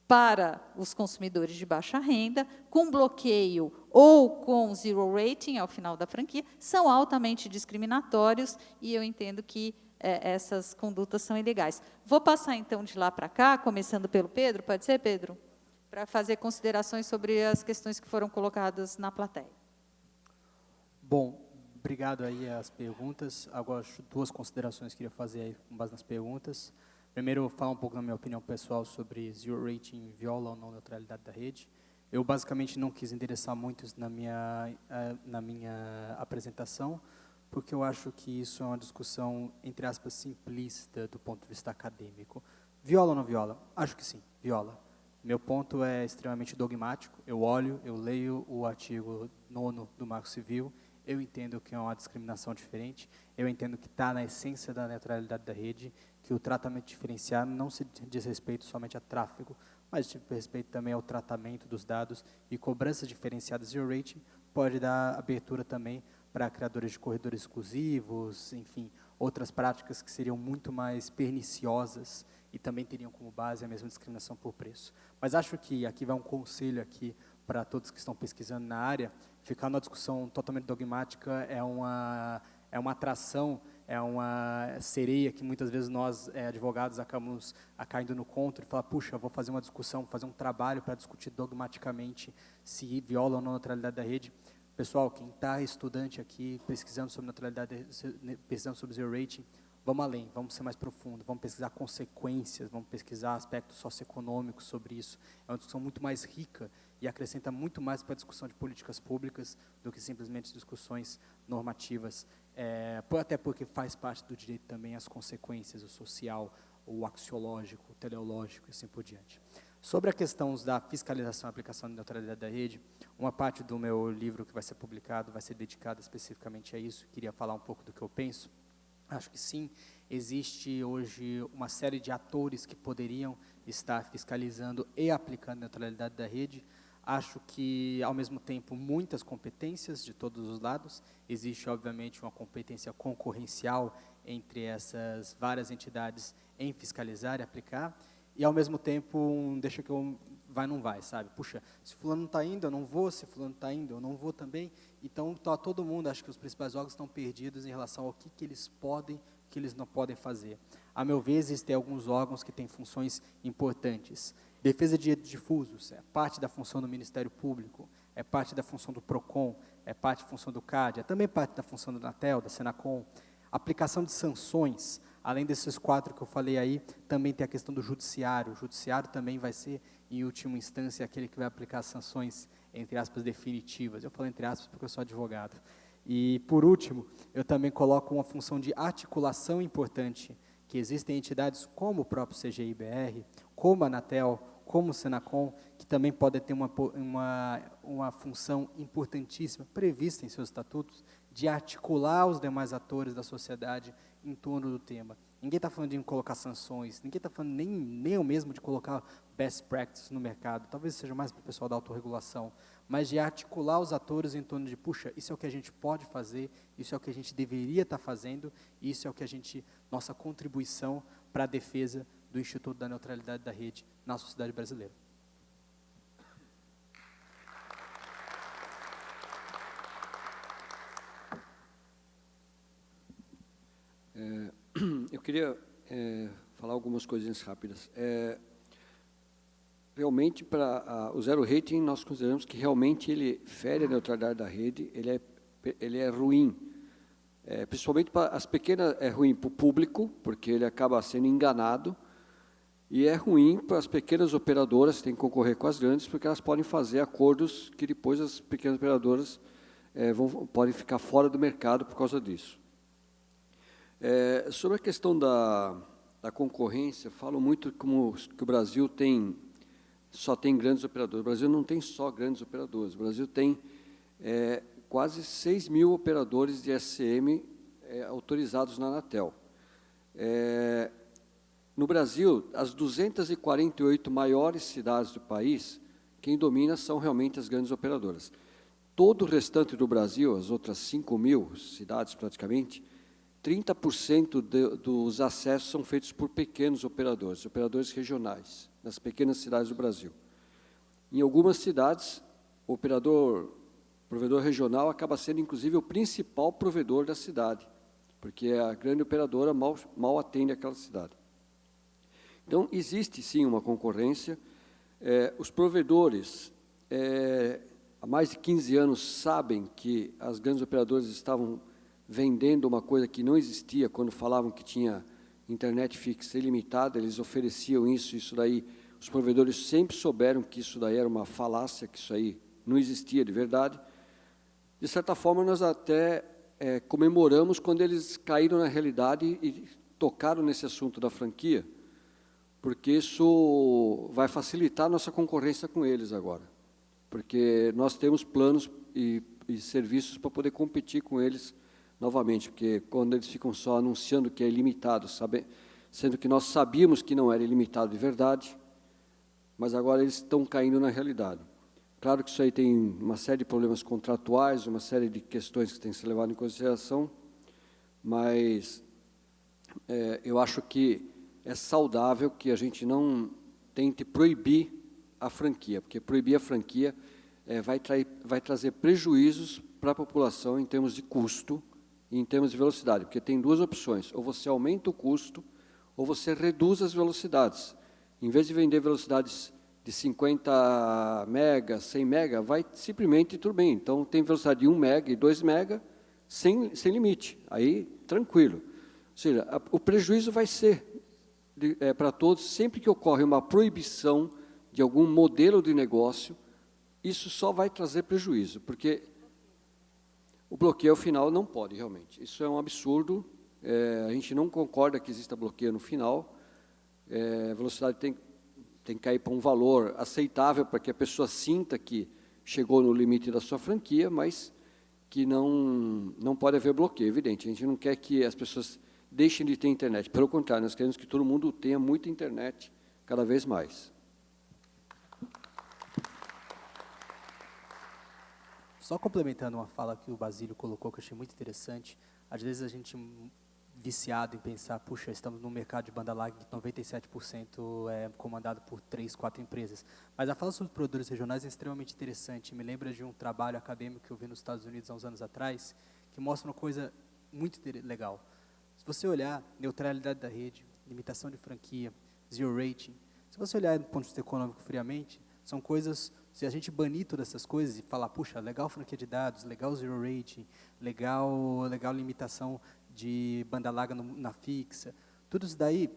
para os consumidores de baixa renda, com bloqueio ou com zero rating ao final da franquia, são altamente discriminatórios e eu entendo que essas condutas são ilegais. Vou passar, então, de lá para cá, começando pelo Pedro, pode ser, Pedro? Para fazer considerações sobre as questões que foram colocadas na plateia. Bom, obrigado aí às perguntas. Agora, duas considerações que eu queria fazer aí com base nas perguntas. Primeiro, falar um pouco da minha opinião pessoal sobre zero rating viola ou não neutralidade da rede. Eu, basicamente, não quis endereçar muito isso na minha apresentação, porque eu acho que isso é uma discussão, entre aspas, simplista do ponto de vista acadêmico. Viola ou não viola? Acho que sim, viola. Meu ponto é extremamente dogmático. Eu olho, eu leio o artigo 9º do Marco Civil, eu entendo que é uma discriminação diferente, eu entendo que está na essência da neutralidade da rede, que o tratamento diferenciado não se diz respeito somente a tráfego, mas diz respeito também ao tratamento dos dados, e cobranças diferenciadas zero rating pode dar abertura também para criadores de corredores exclusivos, enfim, outras práticas que seriam muito mais perniciosas e também teriam como base a mesma discriminação por preço. Mas acho que aqui vai um conselho aqui para todos que estão pesquisando na área, ficar numa discussão totalmente dogmática é uma atração, é uma sereia que muitas vezes nós, advogados, acabamos caindo no conto e falar, puxa, vou fazer uma discussão, fazer um trabalho para discutir dogmaticamente se viola ou não a neutralidade da rede. Pessoal, quem está estudante aqui, pesquisando sobre neutralidade, pesquisando sobre zero rating, vamos além, vamos ser mais profundo, vamos pesquisar consequências, vamos pesquisar aspectos socioeconômicos sobre isso. É uma discussão muito mais rica e acrescenta muito mais para a discussão de políticas públicas do que simplesmente discussões normativas, até porque faz parte do direito também as consequências, o social, o axiológico, o teleológico e assim por diante. Sobre a questão da fiscalização e aplicação da neutralidade da rede, uma parte do meu livro que vai ser publicado vai ser dedicada especificamente a isso, queria falar um pouco do que eu penso. Acho que sim, existe hoje uma série de atores que poderiam estar fiscalizando e aplicando a neutralidade da rede. Acho que, ao mesmo tempo, muitas competências de todos os lados. Existe, obviamente, uma competência concorrencial entre essas várias entidades em fiscalizar e aplicar. E, ao mesmo tempo, deixa que eu vai, não vai, sabe? Puxa, se fulano não está indo, eu não vou. Se fulano está indo, eu não vou também. Então, tá todo mundo, acho que os principais órgãos estão perdidos em relação ao que eles podem, o que eles não podem fazer. A meu ver, existem alguns órgãos que têm funções importantes. Defesa de direitos difusos é parte da função do Ministério Público, é parte da função do PROCON, é parte da função do CAD, é também parte da função do Anatel, da Senacom. Aplicação de sanções, além desses 4 que eu falei aí, também tem a questão do judiciário. O judiciário também vai ser, em última instância, aquele que vai aplicar sanções, entre aspas, definitivas. Eu falo entre aspas porque eu sou advogado. E, por último, eu também coloco uma função de articulação importante, que existem entidades como o próprio CGI-BR, como a Anatel, como o Senacom, que também podem ter uma função importantíssima, prevista em seus estatutos, de articular os demais atores da sociedade em torno do tema. Ninguém está falando de colocar sanções, ninguém está falando nem eu mesmo de colocar best practices no mercado, talvez seja mais para o pessoal da autorregulação, mas de articular os atores em torno de, puxa, isso é o que a gente pode fazer, isso é o que a gente deveria estar fazendo, isso é o que nossa contribuição para a defesa do Instituto da Neutralidade da Rede na sociedade brasileira. Eu queria falar algumas coisinhas rápidas. Realmente, para o zero rating, nós consideramos que realmente ele fere a neutralidade da rede, ele é ruim. Principalmente para as pequenas, é ruim para o público, porque ele acaba sendo enganado, e é ruim para as pequenas operadoras que têm que concorrer com as grandes, porque elas podem fazer acordos que depois as pequenas operadoras podem ficar fora do mercado por causa disso. Sobre a questão da concorrência, falo muito como que o Brasil só tem grandes operadores. O Brasil não tem só grandes operadores. O Brasil tem quase 6 mil operadores de SCM autorizados na Anatel. No Brasil, as 248 maiores cidades do país, quem domina são realmente as grandes operadoras. Todo o restante do Brasil, as outras 5 mil cidades praticamente, 30% dos acessos são feitos por pequenos operadores regionais, nas pequenas cidades do Brasil. Em algumas cidades, o provedor regional acaba sendo, inclusive, o principal provedor da cidade, porque a grande operadora mal atende aquela cidade. Então, existe, sim, uma concorrência. Os provedores, há mais de 15 anos, sabem que as grandes operadoras estavam vendendo uma coisa que não existia quando falavam que tinha internet fixa ilimitada, eles ofereciam isso daí. Os provedores sempre souberam que isso daí era uma falácia, que isso aí não existia de verdade. De certa forma, nós até comemoramos quando eles caíram na realidade e tocaram nesse assunto da franquia, porque isso vai facilitar a nossa concorrência com eles agora, porque nós temos planos e serviços para poder competir com eles novamente, porque quando eles ficam só anunciando que é ilimitado, sendo que nós sabíamos que não era ilimitado de verdade, mas agora eles estão caindo na realidade. Claro que isso aí tem uma série de problemas contratuais, uma série de questões que têm que ser levadas em consideração, mas eu acho que é saudável que a gente não tente proibir a franquia, porque proibir a franquia vai trazer prejuízos para a população em termos de custo e em termos de velocidade, porque tem duas opções: ou você aumenta o custo, ou você reduz as velocidades. Em vez de vender velocidades de 50 mega, 100 mega, vai simplesmente tudo bem. Então, tem velocidade de 1 mega e 2 mega sem limite. Aí, tranquilo. Ou seja, o prejuízo vai ser para todos, sempre que ocorre uma proibição de algum modelo de negócio, isso só vai trazer prejuízo, porque o bloqueio final não pode, realmente. Isso é um absurdo, a gente não concorda que exista bloqueio no final, a velocidade tem que cair para um valor aceitável para que a pessoa sinta que chegou no limite da sua franquia, mas que não pode haver bloqueio, evidente. A gente não quer que as pessoas deixem de ter internet. Pelo contrário, nós queremos que todo mundo tenha muita internet, cada vez mais. Só complementando uma fala que o Basílio colocou, que eu achei muito interessante, às vezes a gente viciado em pensar, puxa, estamos num mercado de banda larga que 97% é comandado por 3, 4 empresas. Mas a fala sobre produtores regionais é extremamente interessante. Me lembra de um trabalho acadêmico que eu vi nos Estados Unidos há uns anos atrás, que mostra uma coisa muito legal. Se você olhar neutralidade da rede, limitação de franquia, zero rating, se você olhar do ponto de vista econômico friamente, são coisas, se a gente banir todas essas coisas e falar, puxa, legal franquia de dados, legal zero rating, legal limitação de banda larga na fixa, tudo isso daí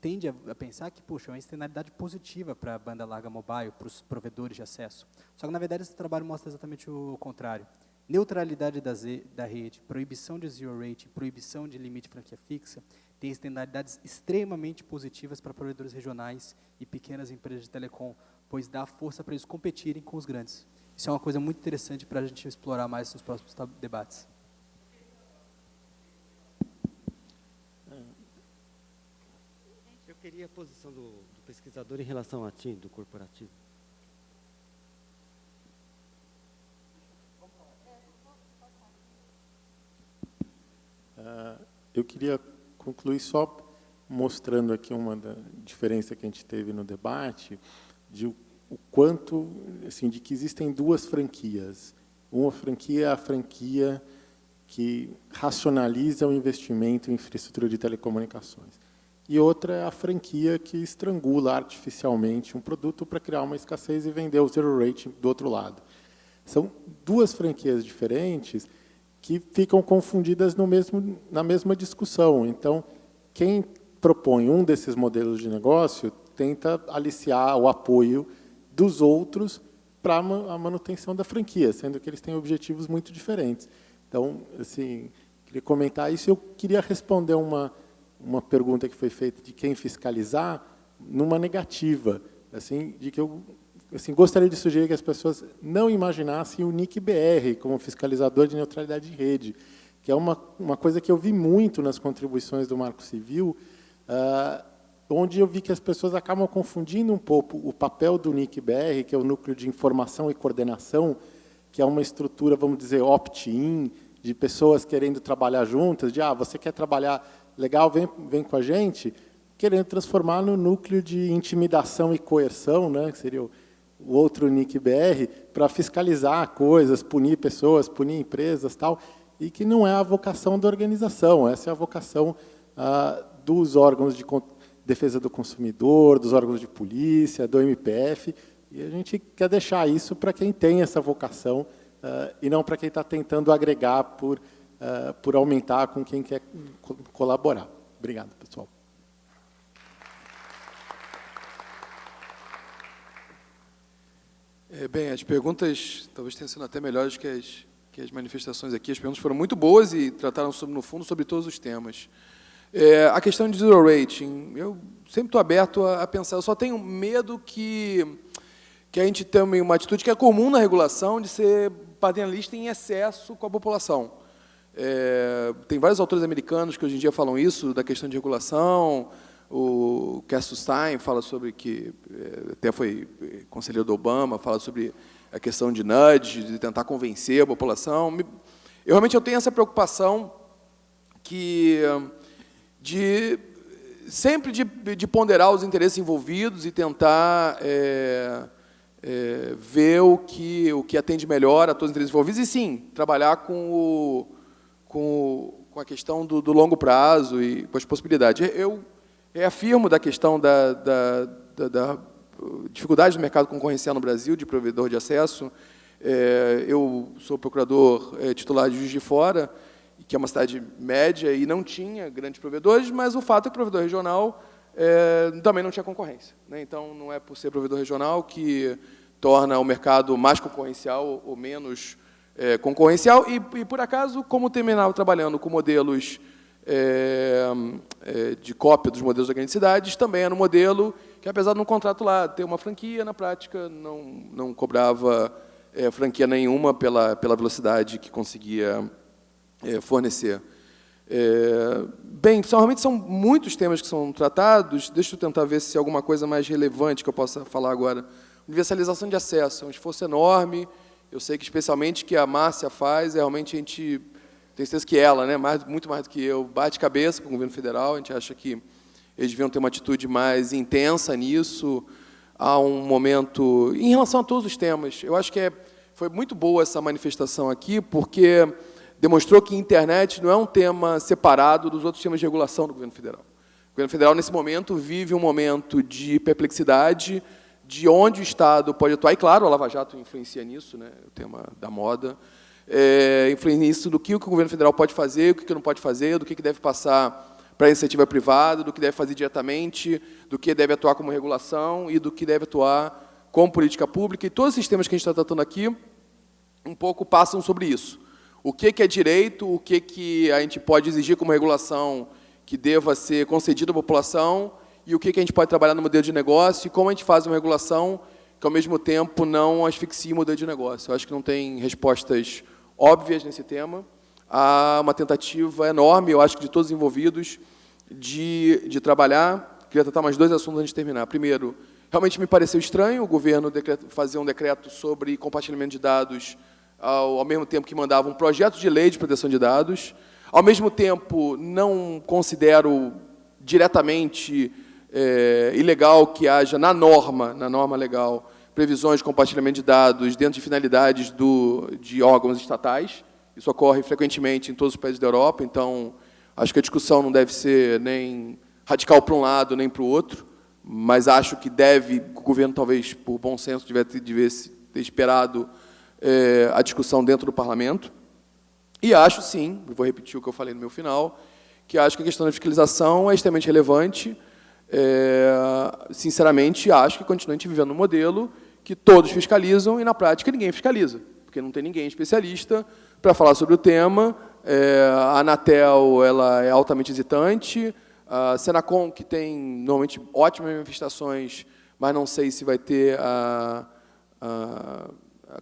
tende a pensar que, puxa, é uma externalidade positiva para a banda larga mobile, para os provedores de acesso. Só que, na verdade, esse trabalho mostra exatamente o contrário. Neutralidade da rede, proibição de zero rating, proibição de limite de franquia fixa, tem externalidades extremamente positivas para provedores regionais e pequenas empresas de telecom, pois dá força para eles competirem com os grandes. Isso é uma coisa muito interessante para a gente explorar mais nos próximos debates. Eu queria a posição do pesquisador em relação à TIM, do corporativo. Eu queria concluir só mostrando aqui uma diferença que a gente teve no debate, de o quanto, assim, de que existem duas franquias. Uma franquia é a franquia que racionaliza o investimento em infraestrutura de telecomunicações. E outra é a franquia que estrangula artificialmente um produto para criar uma escassez e vender o zero rating do outro lado. São duas franquias diferentes que ficam confundidas na mesma discussão. Então, quem propõe um desses modelos de negócio tenta aliciar o apoio dos outros para a manutenção da franquia, sendo que eles têm objetivos muito diferentes. Então, assim, queria comentar isso. Eu queria responder uma pergunta que foi feita de quem fiscalizar, numa negativa, assim, de que eu gostaria de sugerir que as pessoas não imaginassem o NIC-BR como fiscalizador de neutralidade de rede, que é uma coisa que eu vi muito nas contribuições do Marco Civil, onde eu vi que as pessoas acabam confundindo um pouco o papel do NIC-BR, que é o Núcleo de Informação e Coordenação, que é uma estrutura, vamos dizer, opt-in, de pessoas querendo trabalhar juntas, de você quer trabalhar legal, vem com a gente, querendo transformar no núcleo de intimidação e coerção, né, que seria o outro NIC-BR, para fiscalizar coisas, punir pessoas, punir empresas, tal, e que não é a vocação da organização, essa é a vocação dos órgãos de defesa do consumidor, dos órgãos de polícia, do MPF, e a gente quer deixar isso para quem tem essa vocação e não para quem está tentando agregar por aumentar com quem quer colaborar. Obrigado, pessoal. Bem, as perguntas talvez tenham sido até melhores que as manifestações aqui. As perguntas foram muito boas e trataram, no fundo, sobre todos os temas. A questão de zero rating, eu sempre estou aberto a pensar. Eu só tenho medo que a gente tenha uma atitude que é comum na regulação de ser paternalista em excesso com a população. Tem vários autores americanos que hoje em dia falam isso, da questão de regulação. O Kerstenstein fala sobre que, até foi conselheiro do Obama, fala sobre a questão de nudge, de tentar convencer a população. Eu realmente tenho essa preocupação sempre de ponderar os interesses envolvidos e tentar ver o que atende melhor a todos os interesses envolvidos e, sim, trabalhar com a questão do longo prazo e com as possibilidades. Eu afirmo da questão da dificuldade do mercado concorrencial no Brasil, de provedor de acesso. Eu sou procurador titular de Juiz de Fora, que é uma cidade média e não tinha grandes provedores, mas o fato é que o provedor regional também não tinha concorrência, né? Então, não é por ser provedor regional que torna o mercado mais concorrencial ou menos concorrencial. E, por acaso, como terminava trabalhando com modelos de cópia dos modelos das grandes cidades, também era um modelo que, apesar de no contrato lá ter uma franquia, na prática não cobrava franquia nenhuma pela velocidade que conseguia fornecer. Bem, realmente são muitos temas que são tratados. Deixa eu tentar ver se alguma coisa mais relevante que eu possa falar agora. Universalização de acesso é um esforço enorme. Eu sei que, especialmente, que a Márcia faz, realmente a gente tem certeza que ela, né, muito mais do que eu, bate cabeça com o governo federal. A gente acha que eles deviam ter uma atitude mais intensa nisso. Há um momento, em relação a todos os temas, eu acho que foi muito boa essa manifestação aqui, porque demonstrou que a internet não é um tema separado dos outros temas de regulação do governo federal. O governo federal, nesse momento, vive um momento de perplexidade, de onde o Estado pode atuar, e, claro, a Lava Jato influencia nisso, né, o tema da moda, influencia nisso do que o governo federal pode fazer, o que não pode fazer, do que deve passar para a iniciativa privada, do que deve fazer diretamente, do que deve atuar como regulação e do que deve atuar como política pública. E todos os sistemas que a gente está tratando aqui um pouco passam sobre isso. O que é direito, o que a gente pode exigir como regulação que deva ser concedido à população e o que a gente pode trabalhar no modelo de negócio e como a gente faz uma regulação que, ao mesmo tempo, não asfixie o modelo de negócio. Eu acho que não tem respostas óbvias nesse tema. Há uma tentativa enorme, eu acho que de todos os envolvidos, de trabalhar. Queria tratar mais dois assuntos antes de terminar. Primeiro, realmente me pareceu estranho o governo fazer um decreto sobre compartilhamento de dados ao mesmo tempo que mandava um projeto de lei de proteção de dados. Ao mesmo tempo, não considero diretamente ilegal que haja na norma legal, previsões de compartilhamento de dados dentro de finalidades de órgãos estatais. Isso ocorre frequentemente em todos os países da Europa, então acho que a discussão não deve ser nem radical para um lado nem para o outro, mas acho que o governo, talvez, por bom senso, devesse ter esperado a discussão dentro do parlamento. E acho, sim, vou repetir o que eu falei no meu final, que acho que a questão da fiscalização é extremamente relevante. Sinceramente, acho que continua a gente vivendo num modelo que todos fiscalizam e, na prática, ninguém fiscaliza, porque não tem ninguém especialista para falar sobre o tema. A Anatel ela é altamente hesitante, a Senacom, que tem, normalmente, ótimas manifestações, mas não sei se vai ter a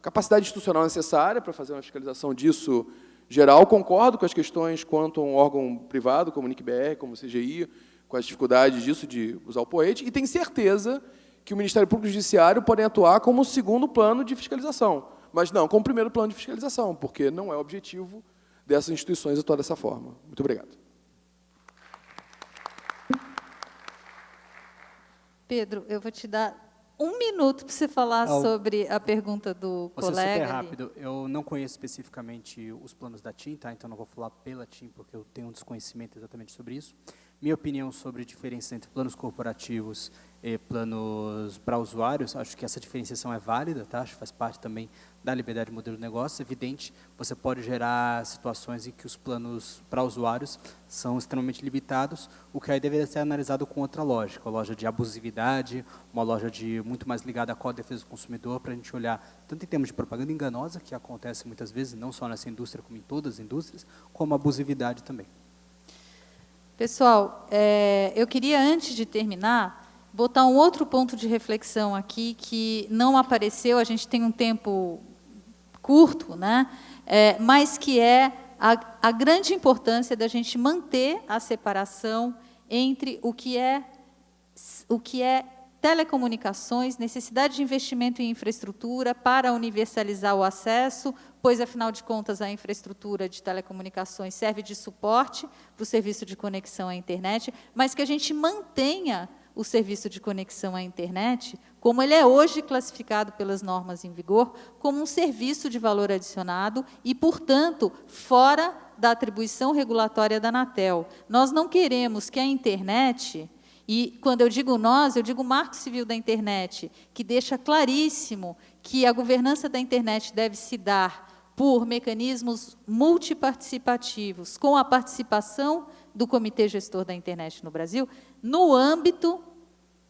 capacidade institucional necessária para fazer uma fiscalização disso geral. Concordo com as questões quanto a um órgão privado, como o NIC-BR, como o CGI, com as dificuldades disso de usar o porrete, e tenho certeza que o Ministério Público e o Judiciário podem atuar como segundo plano de fiscalização, mas não como primeiro plano de fiscalização, porque não é o objetivo dessas instituições atuar dessa forma. Muito obrigado. Pedro, eu vou te dar 1 minuto para você falar sobre a pergunta do Vou ser colega. super ali. rápido. Eu não conheço especificamente os planos da TIM, tá? Então não vou falar pela TIM, porque eu tenho um desconhecimento exatamente sobre isso. Minha opinião sobre a diferença entre planos corporativos e planos para usuários, acho que essa diferenciação é válida, tá? Acho que faz parte também da liberdade de modelo de negócio. Evidente, você pode gerar situações em que os planos para usuários são extremamente limitados, o que aí deveria ser analisado com outra lógica, a loja de abusividade, uma loja de muito mais ligada à defesa do consumidor, para a gente olhar tanto em termos de propaganda enganosa, que acontece muitas vezes, não só nessa indústria, como em todas as indústrias, como abusividade também. Pessoal, eu queria, antes de terminar, botar um outro ponto de reflexão aqui que não apareceu, a gente tem um tempo curto, né? Mas que é a grande importância da gente manter a separação entre o que é telecomunicações, necessidade de investimento em infraestrutura para universalizar o acesso, pois, afinal de contas, a infraestrutura de telecomunicações serve de suporte para o serviço de conexão à internet, mas que a gente mantenha o serviço de conexão à internet, como ele é hoje classificado pelas normas em vigor, como um serviço de valor adicionado e, portanto, fora da atribuição regulatória da Anatel. Nós não queremos que a internet... E, quando eu digo nós, eu digo o Marco Civil da Internet, que deixa claríssimo que a governança da internet deve se dar por mecanismos multiparticipativos, com a participação do Comitê Gestor da Internet no Brasil, no âmbito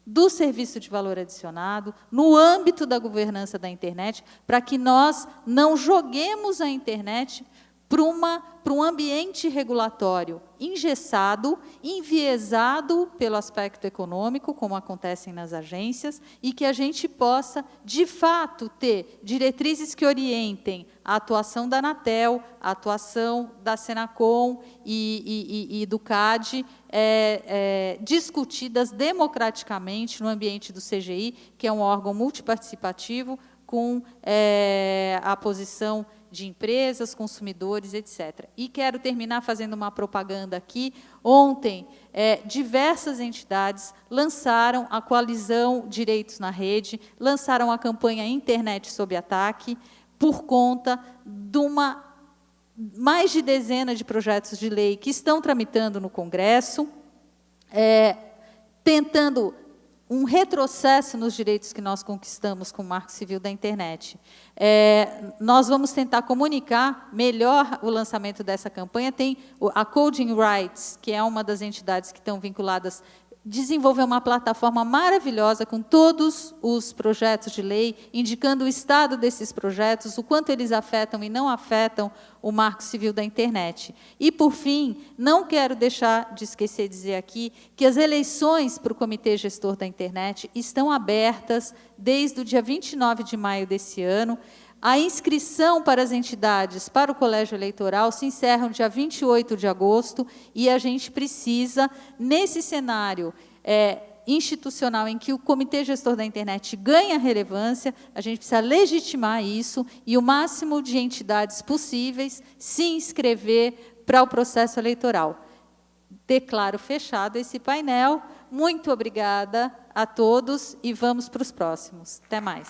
do serviço de valor adicionado, no âmbito da governança da internet, para que nós não joguemos a internet para um ambiente regulatório engessado, enviesado pelo aspecto econômico, como acontecem nas agências, e que a gente possa, de fato, ter diretrizes que orientem a atuação da Anatel, a atuação da Senacom e do CAD, discutidas democraticamente no ambiente do CGI, que é um órgão multiparticipativo, com a posição de empresas, consumidores, etc. E quero terminar fazendo uma propaganda aqui. Ontem, diversas entidades lançaram a coalizão Direitos na Rede, lançaram a campanha Internet sob Ataque, por conta de mais de dezena de projetos de lei que estão tramitando no Congresso, tentando um retrocesso nos direitos que nós conquistamos com o Marco Civil da Internet. Nós vamos tentar comunicar melhor o lançamento dessa campanha. Tem a Coding Rights, que é uma das entidades que estão vinculadas, desenvolveu uma plataforma maravilhosa com todos os projetos de lei, indicando o estado desses projetos, o quanto eles afetam e não afetam o Marco Civil da Internet. E, por fim, não quero deixar de esquecer de dizer aqui que as eleições para o Comitê Gestor da Internet estão abertas desde o dia 29 de maio desse ano. A inscrição para as entidades para o colégio eleitoral se encerra no dia 28 de agosto e a gente precisa, nesse cenário institucional em que o Comitê Gestor da Internet ganha relevância, a gente precisa legitimar isso e o máximo de entidades possíveis se inscrever para o processo eleitoral. Declaro fechado esse painel. Muito obrigada a todos e vamos para os próximos. Até mais.